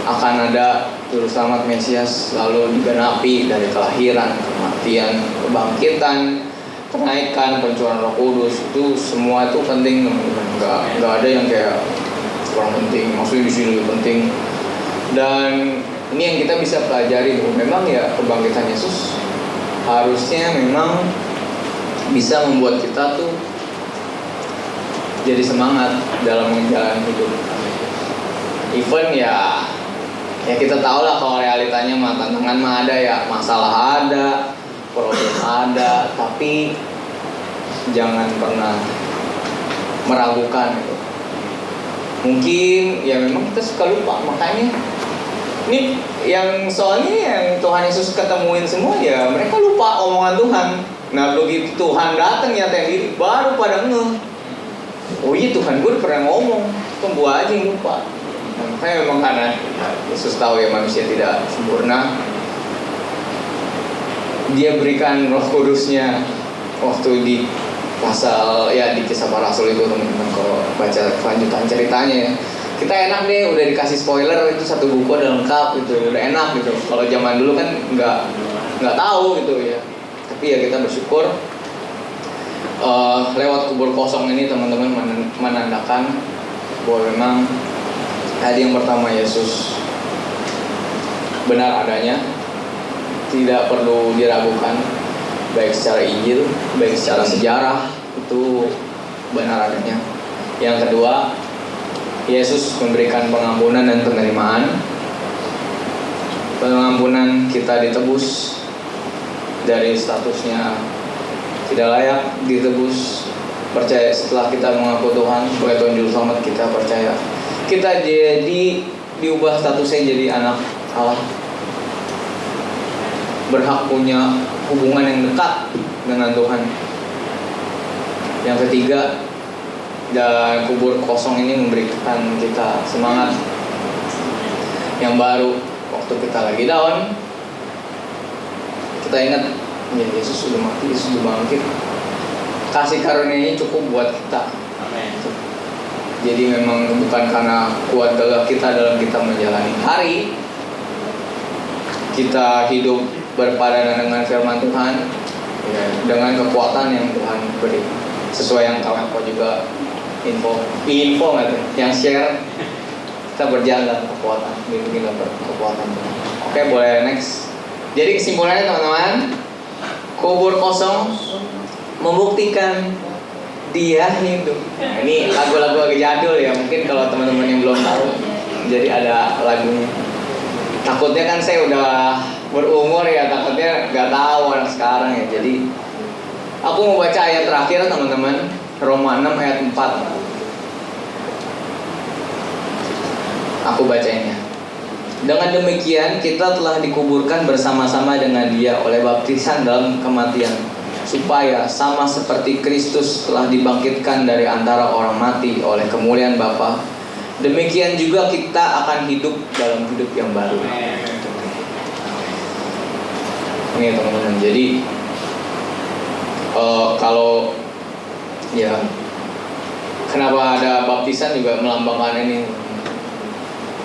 akan ada juru selamat Mesias, lalu digenapi dari kelahiran, kematian, kebangkitan, kenaikan, pencurahan Roh Kudus. Itu semua itu penting teman-teman. Nggak ada yang kayak kurang penting. Maksudnya di sini lebih penting. Dan ini yang kita bisa pelajari bahwa memang ya kebangkitan Yesus harusnya memang bisa membuat kita tuh jadi semangat dalam menjalani hidup. Even ya kita tahu lah kalau realitanya mah tantangan mah ada ya, masalah ada, problem ada, tapi jangan pernah meragukan gitu. Mungkin ya memang kita suka lupa, makanya ini yang soalnya yang Tuhan Yesus ketemuin semua ya mereka lupa omongan Tuhan. Nah begitu Tuhan datang nyatain diri, baru pada ngeh. Oh iya Tuhan gue pernah ngomong, tunggu aja yang lupa. Makanya memang karena Yesus tahu ya manusia tidak sempurna, Dia berikan Roh Kudusnya waktu di pasal ya di Kisah Para Rasul itu teman-teman, kalau baca kelanjutan ceritanya ya. Kita enak deh udah dikasih spoiler itu satu buku udah lengkap gitu, udah enak gitu. Kalau zaman dulu kan nggak tahu gitu ya. Tapi ya kita bersyukur lewat kubur kosong ini teman-teman menandakan bahwa memang tadi yang pertama Yesus benar adanya, tidak perlu diragukan, baik secara Injil, baik secara sejarah itu benar adanya. Yang kedua, Yesus memberikan pengampunan dan penerimaan. Pengampunan kita ditebus dari statusnya tidak layak ditebus. Percaya setelah kita mengaku Tuhan sebagai Tuhan Juru Selamat, kita percaya kita jadi diubah statusnya jadi anak Allah, berhak punya hubungan yang dekat dengan Tuhan. Yang ketiga, dan kubur kosong ini memberikan kita semangat yang baru. Waktu kita lagi down, kita ingat ya Yesus sudah mati, Yesus sudah bangkit. Kasih karunia-Nya cukup buat kita. Amin. Jadi memang bukan karena kuat gagah kita dalam kita menjalani hari, kita hidup berpadanan dengan firman Tuhan, ya, dengan kekuatan yang Tuhan beri. Sesuai yang kawan juga info nggak tuh, yang share, kita berjalan dalam kekuatan, bimbing dalam kekuatan Tuhan. Oke, boleh next. Jadi kesimpulannya teman-teman, kubur kosong membuktikan dia hidup. Nah, ini lagu-lagu agak jadul ya, mungkin kalau teman-teman yang belum tahu. Jadi ada lagunya. Takutnya kan saya udah berumur ya, takutnya nggak tahu anak sekarang ya. Jadi aku mau baca ayat terakhir teman-teman, Roma 6 ayat 4. Aku bacainnya. Dengan demikian kita telah dikuburkan bersama-sama dengan Dia oleh baptisan dalam kematian, supaya sama seperti Kristus telah dibangkitkan dari antara orang mati oleh kemuliaan Bapa, demikian juga kita akan hidup dalam hidup yang baru. Ini teman-teman. Jadi kalau ya kenapa ada baptisan juga melambangkan ini,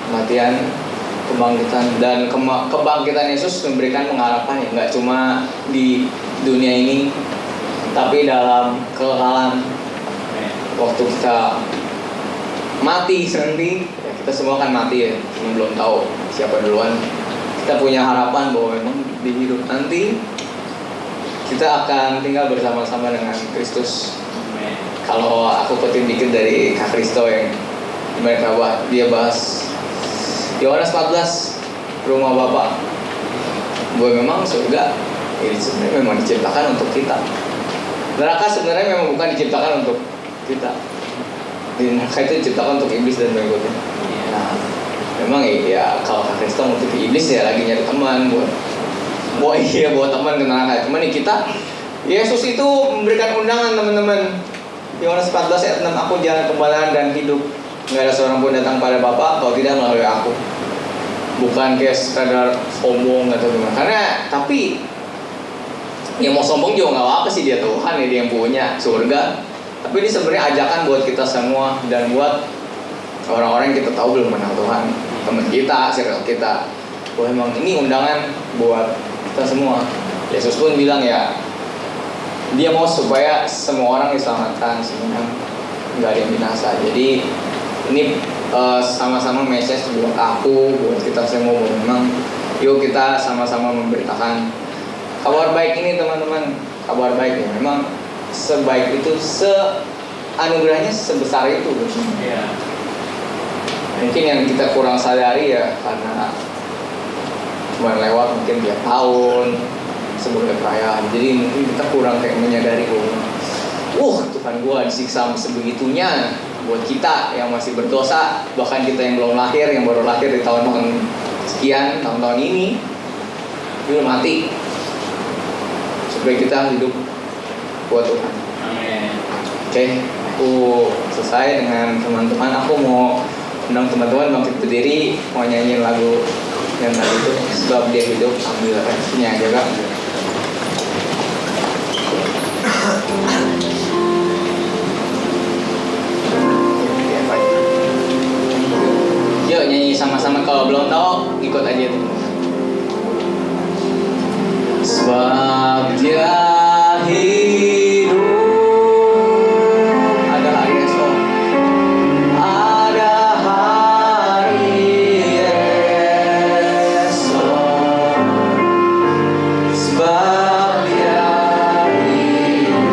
kematian, kebangkitan, dan kebangkitan Yesus memberikan pengharapan ya, nggak cuma di dunia ini, tapi dalam kekekalan. Waktu kita mati nanti, ya kita semua akan mati ya, cuma belum tahu siapa duluan. Kita punya harapan bahwa memang di hidup nanti kita akan tinggal bersama-sama dengan Kristus. Kalau aku kutip dikit dari Kak Kristo yang mereka dia bahas Yohanes 14, rumah Bapa. Bahwa memang surga ini sebenarnya memang diciptakan untuk kita. Neraka sebenarnya memang bukan diciptakan untuk kita. Di neraka itu diciptakan untuk iblis dan pengikutnya. Nah, memang ya kalau Kak Kristo untuk iblis ya lagi nyari teman buat teman ke neraka. Cuman nih kita, Yesus itu memberikan undangan teman-teman. Yohanes 14 ayat 6, aku jalan kebenaran dan hidup. Nggak ada seorang pun datang pada Bapa kalau tidak melalui aku. Bukan kayak sekadar sombong atau gimana. Karena tapi yang mau sombong juga nggak apa-apa sih, dia Tuhan ya, dia yang punya surga. Tapi ini sebenarnya ajakan buat kita semua dan buat orang-orang yang kita tahu belum kenal Tuhan, teman kita, circle kita. Wah, emang ini undangan buat kita semua. Yesus pun bilang ya, dia mau supaya semua orang diselamatkan, semuanya nggak ada yang binasa. Jadi ini sama-sama message buat aku, buat kita semua, bahwa memang yuk kita sama-sama memberitakan kabar baik ini teman-teman. Kabar baik ya, memang sebaik itu, anugerahnya sebesar itu. Iya. Mungkin yang kita kurang sadari ya karena cuma lewat mungkin tiap tahun sebagai perayaan. Jadi mungkin kita kurang kayak menyadari bahwa Tuhan gua disiksa sebegitunya buat kita yang masih berdosa, bahkan kita yang belum lahir, yang baru lahir di tahun-tahun sekian, tahun-tahun ini belum mati, supaya kita hidup buat Tuhan. Amin. Oke, aku selesai dengan teman-teman. Aku mau undang teman-teman bangkit berdiri, mau nyanyiin lagu yang tadi itu, sebab dia hidup, ambil reaksinya aja Kak. Yuk nyanyi sama-sama, kalau belum tahu ikut aja tuh. Sebab dia hidup, ada hari esok, ada hari esok. Sebab dia hidup,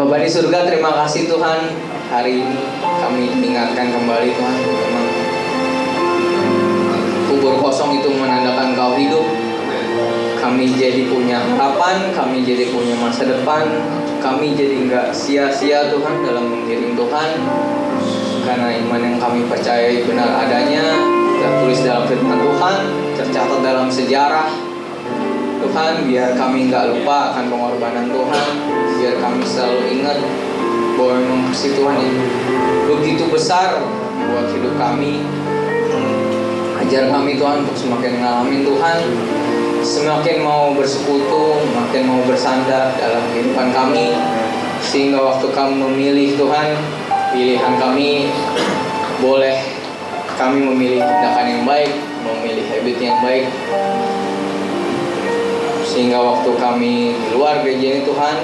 Bapa di surga, terima kasih Tuhan. Hari ini kami diingatkan kembali Tuhan, memang kubur kosong itu menandakan Kau hidup. Kami jadi punya harapan, kami jadi punya masa depan. Kami jadi nggak sia-sia Tuhan dalam mengiring Tuhan, karena iman yang kami percayai benar adanya, tertulis dalam firman Tuhan, tercatat dalam sejarah. Tuhan, biar kami nggak lupa akan pengorbanan Tuhan, biar kami selalu ingat bahwa memang kasih Tuhan yang begitu besar buat hidup kami. Ajar kami Tuhan untuk semakin ngalamin Tuhan, semakin mau bersekutu, makin mau bersandar dalam kehidupan kami, sehingga waktu kami memilih Tuhan, pilihan kami boleh kami memilih tindakan yang baik, memilih habit yang baik, sehingga waktu kami di luar gereja ini Tuhan,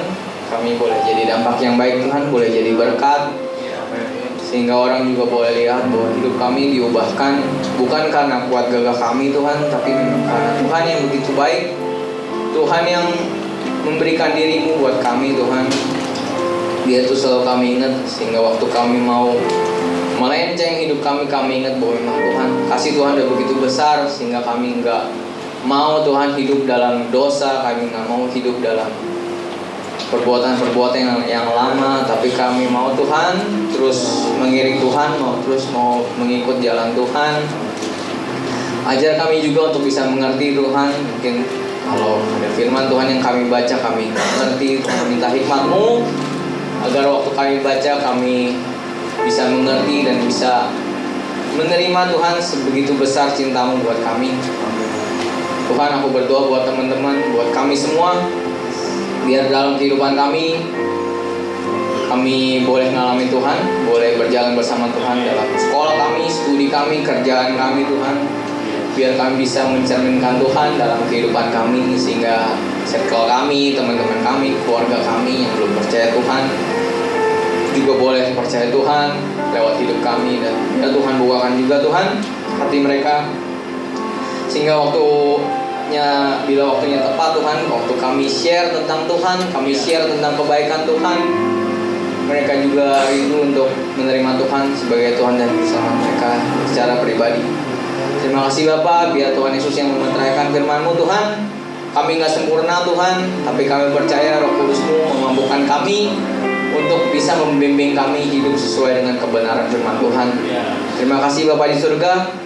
kami boleh jadi dampak yang baik Tuhan, boleh jadi berkat, sehingga orang juga boleh lihat bahwa hidup kami diubahkan bukan karena kuat gagah kami Tuhan, tapi memang karena Tuhan yang begitu baik, Tuhan yang memberikan dirimu buat kami Tuhan. Dia itu selalu kami ingat, sehingga waktu kami mau melenceng hidup kami ingat bahwa memang Tuhan, kasih Tuhan udah begitu besar, sehingga kami nggak mau Tuhan hidup dalam dosa, kami nggak mau hidup dalam perbuatan-perbuatan yang lama, tapi kami mau Tuhan terus mengiring Tuhan, mau mengikut jalan Tuhan. Ajar kami juga untuk bisa mengerti Tuhan. Mungkin kalau ada firman Tuhan yang kami baca kami nggak mengerti, Tuhan minta hikmat-Mu agar waktu kami baca kami bisa mengerti dan bisa menerima Tuhan sebegitu besar cinta-Mu buat kami. Tuhan, aku berdoa buat teman-teman, buat kami semua, biar dalam kehidupan kami boleh ngalamin Tuhan, boleh berjalan bersama Tuhan dalam sekolah kami, studi kami, kerjaan kami Tuhan. Biar kami bisa mencerminkan Tuhan dalam kehidupan kami, sehingga circle kami, teman-teman kami, keluarga kami yang belum percaya Tuhan juga boleh percaya Tuhan lewat hidup kami, dan ya Tuhan bukakan juga Tuhan hati mereka, sehingga bila waktunya tepat Tuhan, waktu kami share tentang Tuhan, kami share tentang kebaikan Tuhan, mereka juga rindu untuk menerima Tuhan sebagai Tuhan dan Juru Selamat mereka secara pribadi. Terima kasih Bapa, biar Tuhan Yesus yang memeteraikan firman-Mu Tuhan. Kami nggak sempurna Tuhan, tapi kami percaya Roh Kudus-Mu memampukan kami untuk bisa membimbing kami hidup sesuai dengan kebenaran firman Tuhan. Terima kasih Bapa di surga.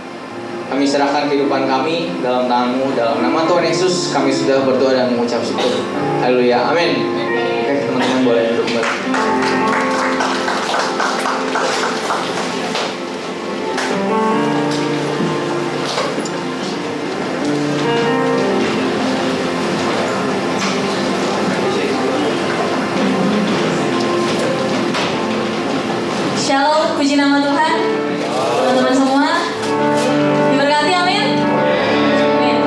Kami serahkan kehidupan kami dalam tangan-Mu, dalam nama Tuhan Yesus kami sudah berdoa dan mengucap syukur. Haleluya, amin. Oke, teman-teman boleh duduk kembali. Shalom, puji nama Tuhan. Teman-teman semua diberkati, amin. Amin.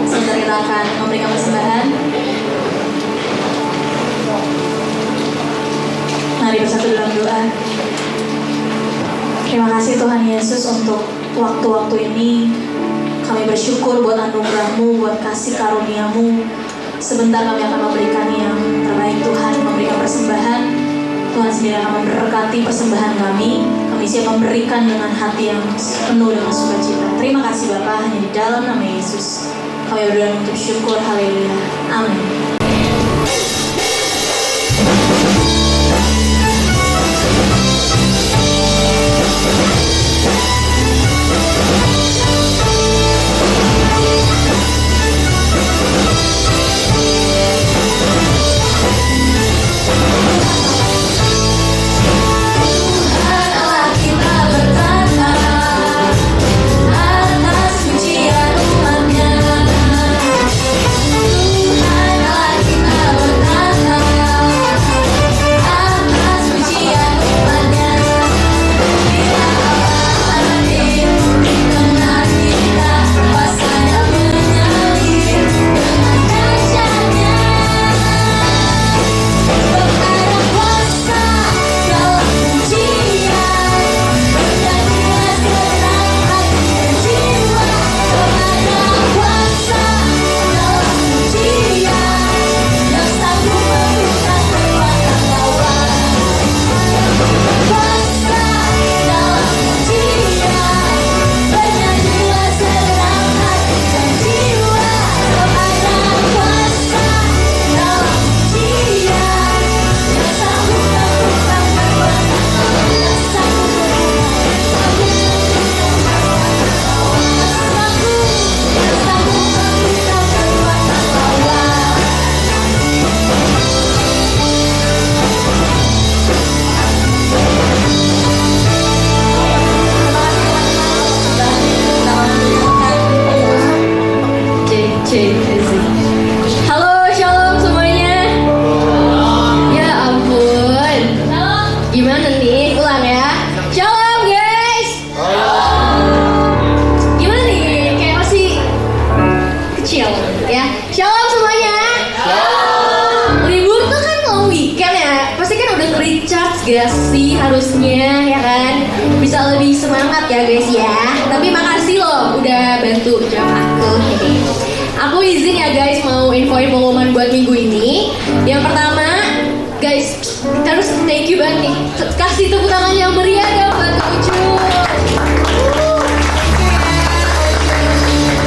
Sebentar kita akan memberikan persembahan. Mari bersatu dalam doa. Terima kasih Tuhan Yesus untuk waktu-waktu ini. Kami bersyukur buat anugerah-Mu, buat kasih karunia-Mu. Sebentar kami akan memberikan yang terbaik Tuhan, memberikan persembahan. Tuhan sendiri akan memberkati persembahan kami. Kami siap memberikan dengan hati yang penuh dengan sukacita. Terima kasih Bapa, hanya di dalam nama Yesus kami berdoa untuk syukur. Haleluya, amin. Atas pujian umatnya, Tuhan Allah ya guys ya. Tapi makasih loh udah bantu jawab aku. Aku izin ya guys mau infoin pengumuman buat minggu ini. Yang pertama, guys, kita harus thank you banget nih. Kasih tepuk tangan yang meriah dong buat Ucup.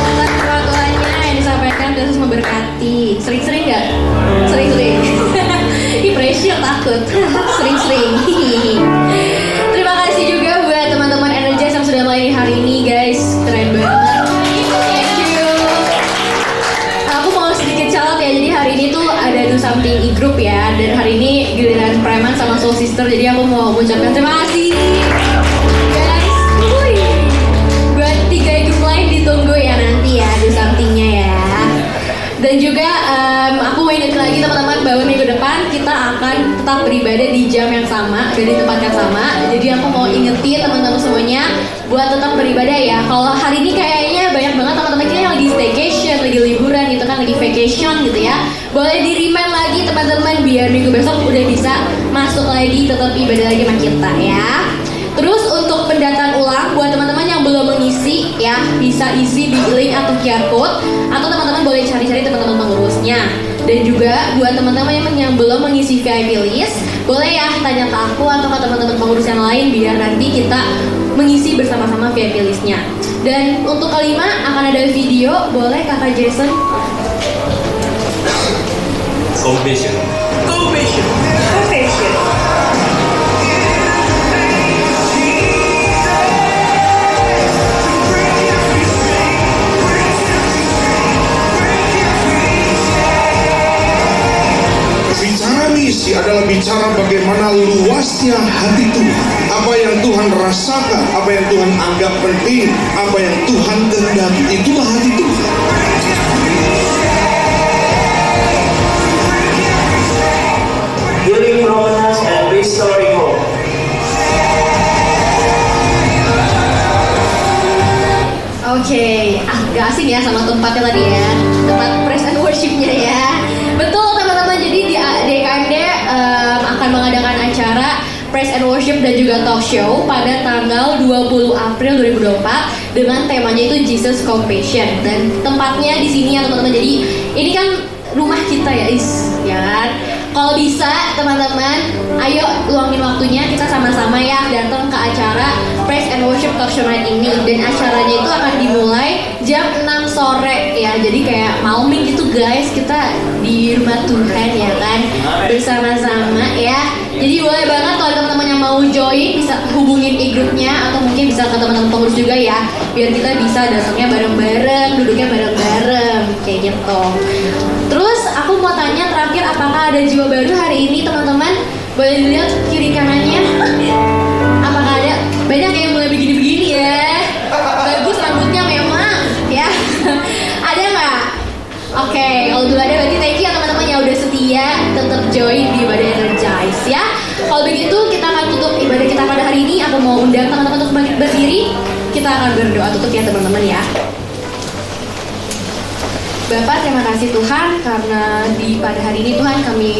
Atas peraturannya yang disampaikan terus memberkati. Sering-sering nggak? Sering-sering. Ih, pressure takut. Sering-sering. Terima kasih juga buat teman-teman Energize yang sudah melayani hari ini guys. Keren banget. Thank you. Aku mau sedikit calot ya. Jadi hari ini tuh ada Do Something e-group ya. Dan hari ini giliran Preman sama Soul Sister. Jadi aku mau mengucapkan terima kasih guys. Buat 3 e-group lain ditunggu ya nanti ya Do Something-nya ya. Dan juga aku mau ingetin lagi teman-teman bahwa minggu depan kita akan tetap beribadah di jam yang sama dan di tempat yang sama. Jadi aku mau ingetin teman-teman semuanya buat tetap beribadah ya. Kalau hari ini kayaknya banyak banget teman-teman kita yang lagi staycation, lagi liburan gitu kan, lagi vacation gitu ya. Boleh di-remind lagi teman-teman biar minggu besok udah bisa masuk lagi tetap ibadah lagi sama kita ya. Terus untuk pendataan ulang buat teman-teman yang belum mengisi ya, bisa isi di link atau QR code atau teman-teman boleh cari-cari teman-teman pengurusnya. Dan juga buat teman-teman yang belum mengisi VIP list, boleh ya tanya ke aku atau ke teman-teman pengurus yang lain biar nanti kita mengisi bersama-sama VIP listnya. Dan untuk kelima akan ada video, boleh Kakak Jason? Confession. Bicara misi adalah bicara bagaimana luasnya hati Tuhan. Apa yang Tuhan rasakan, apa yang Tuhan anggap penting, apa yang Tuhan kehendaki. Itulah hati Tuhan. Building provenance and restoring hope. Oke, gak asing ya sama tempatnya tadi ya, tempat praise and worship-nya ya. Betul teman-teman, jadi di DKMD akan mengadakan acara praise and worship dan juga talk show pada tanggal 20 April 2024 dengan temanya itu Jesus Compassion. Dan tempatnya di sini ya teman-teman, jadi ini kan rumah kita ya ya kan. Kalau bisa teman-teman, ayo luangin waktunya kita sama-sama ya datang ke acara Praise and Worship Talk Show Night ini. Dan acaranya itu akan dimulai jam 6 sore ya. Jadi kayak malaming gitu guys, kita di rumah Tuhan ya kan, bersama-sama ya. Jadi boleh banget kalau teman-teman yang mau join bisa hubungin e-groupnya atau mungkin bisa ke teman-teman pengurus juga ya, biar kita bisa datangnya bareng-bareng, duduknya bareng-bareng kayak gitu. Terus aku mau tanya terakhir, apakah ada jiwa baru hari ini teman-teman? Boleh dilihat kiri kanannya. Apakah ada? Banyak yang mulai begini-begini ya. Bagus rambutnya memang ya. Ada nggak? Oke, kalau belum ada berarti thank you ya teman-teman yang udah setia tetap join di ibadah Energize ya. Kalau begitu kita akan tutup ibadah kita pada hari ini. Aku mau undang teman-teman untuk bangkit berdiri. Kita akan berdoa tutup ya teman-teman ya. Bapak, terima kasih Tuhan karena pada hari ini Tuhan kami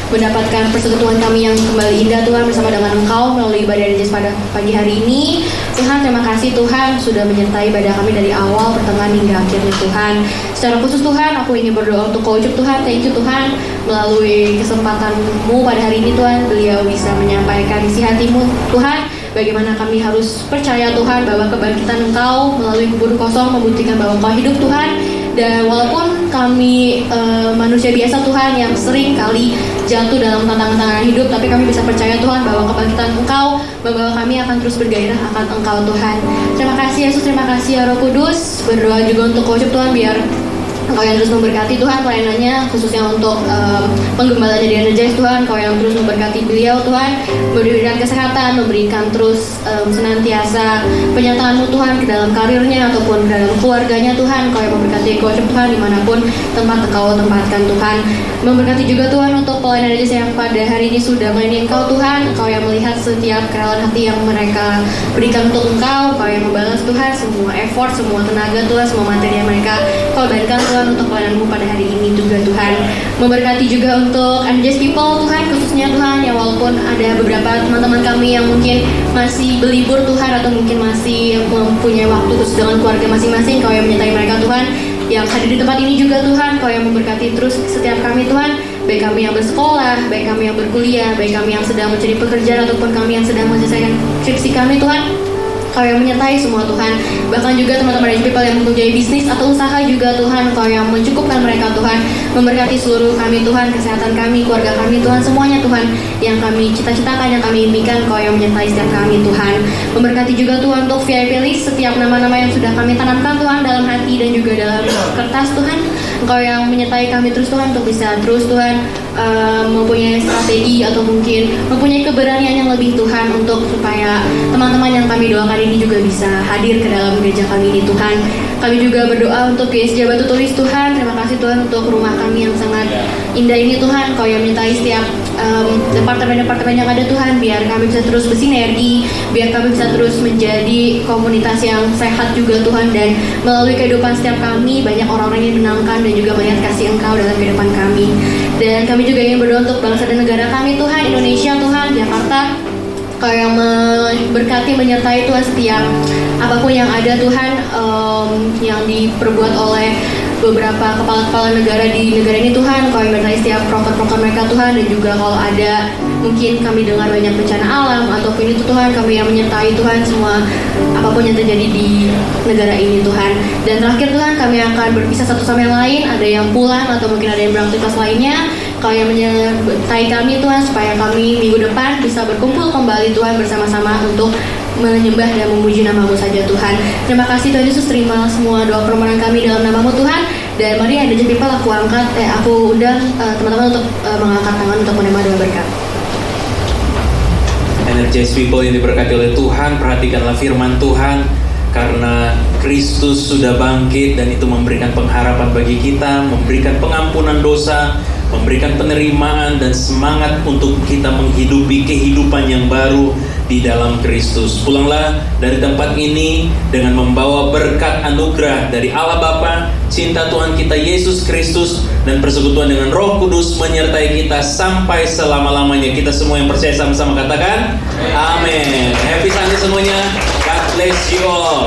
mendapatkan persekutuan kami yang kembali indah Tuhan bersama dengan Engkau melalui ibadah Energize pada pagi hari ini. Tuhan, terima kasih Tuhan sudah menyertai ibadah kami dari awal, pertengahan hingga akhirnya Tuhan. Secara khusus Tuhan, aku ingin berdoa untuk Ucup Tuhan. Thank you Tuhan, melalui kesempatan-Mu pada hari ini Tuhan, beliau bisa menyampaikan isi hati-Mu Tuhan. Bagaimana kami harus percaya Tuhan bahwa kebangkitan Engkau melalui kubur kosong membuktikan bahwa Engkau hidup Tuhan. Dan walaupun kami manusia biasa Tuhan yang sering kali jatuh dalam tantangan-tantangan hidup, tapi kami bisa percaya Tuhan bahwa kebangkitan Engkau membawa kami akan terus bergairah akan Engkau Tuhan. Terima kasih Yesus, terima kasih ya Roh Kudus. Berdoa juga untuk Ucup Tuhan biar Engkau yang terus memberkati Tuhan pelayanannya, khususnya untuk penggembalanya di Energize Tuhan. Engkau yang terus memberkati beliau Tuhan, memberikan kesehatan, memberikan terus senantiasa penyertaan-Mu Tuhan ke dalam karirnya ataupun ke dalam keluarganya Tuhan. Engkau yang memberkati Ucup Tuhan dimanapun tempat Engkau tempatkan Tuhan. Memberkati juga Tuhan untuk pelayanan Energize yang pada hari ini sudah melayani Engkau Tuhan. Engkau yang melihat setiap kerelaan hati yang mereka berikan untuk Engkau. Engkau yang membalas Tuhan semua effort, semua tenaga Tuhan, semua materi yang mereka korbankan Tuhan untuk pelayanan-Mu pada hari ini juga Tuhan. Memberkati juga untuk Energize People Tuhan, khususnya Tuhan, yang walaupun ada beberapa teman-teman kami yang mungkin masih berlibur Tuhan, atau mungkin masih mempunyai waktu khusus dengan keluarga masing-masing, Kau yang menyertai mereka Tuhan, yang hadir di tempat ini juga Tuhan, Kau yang memberkati terus setiap kami Tuhan, baik kami yang bersekolah, baik kami yang berkuliah, baik kami yang sedang mencari pekerjaan, ataupun kami yang sedang menyelesaikan skripsi kami Tuhan. Kau yang menyertai semua Tuhan. Bahkan juga teman-teman Energize People yang mempunyai bisnis atau usaha juga Tuhan, Kau yang mencukupkan mereka Tuhan. Memberkati seluruh kami Tuhan, kesehatan kami, keluarga kami Tuhan, semuanya Tuhan, yang kami cita-citakan, yang kami impikan, Kau yang menyertai setiap kami Tuhan. Memberkati juga Tuhan untuk VIP list, setiap nama-nama yang sudah kami tanamkan Tuhan dalam hati dan juga dalam kertas Tuhan. Kau yang menyertai kami terus Tuhan, untuk bisa terus Tuhan mempunyai strategi atau mungkin mempunyai keberanian yang lebih Tuhan, untuk supaya teman-teman yang kami doakan ini juga bisa hadir ke dalam gereja kami ini Tuhan. Kami juga berdoa untuk GSJ Batu Tulis Tuhan. Terima kasih Tuhan untuk rumah kami yang sangat indah ini Tuhan. Kau yang menyertai setiap departemen-departemen yang ada Tuhan, biar kami bisa terus bersinergi, biar kami bisa terus menjadi komunitas yang sehat juga Tuhan, dan melalui kehidupan setiap kami banyak orang-orang yang menyenangkan dan juga melihat kasih Engkau dalam kehidupan kami. Dan kami juga ingin berdoa untuk bangsa dan negara kami Tuhan, Indonesia Tuhan, Jakarta. Kau yang memberkati, menyertai Tuhan setiap apapun yang ada Tuhan, yang diperbuat oleh beberapa kepala-kepala negara di negara ini Tuhan. Kau yang menyertai setiap program-program mereka Tuhan, dan juga kalau ada mungkin kami dengar banyak bencana alam ataupun itu Tuhan, kami yang menyertai Tuhan semua apapun yang terjadi di negara ini Tuhan. Dan terakhir Tuhan, kami akan berpisah satu sama yang lain, ada yang pulang atau mungkin ada yang beraktivitas lainnya. Kau yang menyertai kami Tuhan, supaya kami minggu depan bisa berkumpul kembali Tuhan bersama-sama untuk menyembah dan memuji nama-Mu saja Tuhan. Terima kasih Tuhan Yesus, terima semua doa permohonan kami dalam nama-Mu Tuhan. Dan mari Energize People aku undang teman-teman untuk mengangkat tangan untuk menerima doa berkat. Energize People yang diberkati oleh Tuhan, perhatikanlah firman Tuhan, karena Kristus sudah bangkit dan itu memberikan pengharapan bagi kita, memberikan pengampunan dosa, memberikan penerimaan dan semangat untuk kita menghidupi kehidupan yang baru di dalam Kristus. Pulanglah dari tempat ini dengan membawa berkat anugerah dari Allah Bapa, cinta Tuhan kita Yesus Kristus, dan persekutuan dengan Roh Kudus menyertai kita sampai selama-lamanya. Kita semua yang percaya sama-sama katakan amin. Happy Sunday semuanya. God bless you all.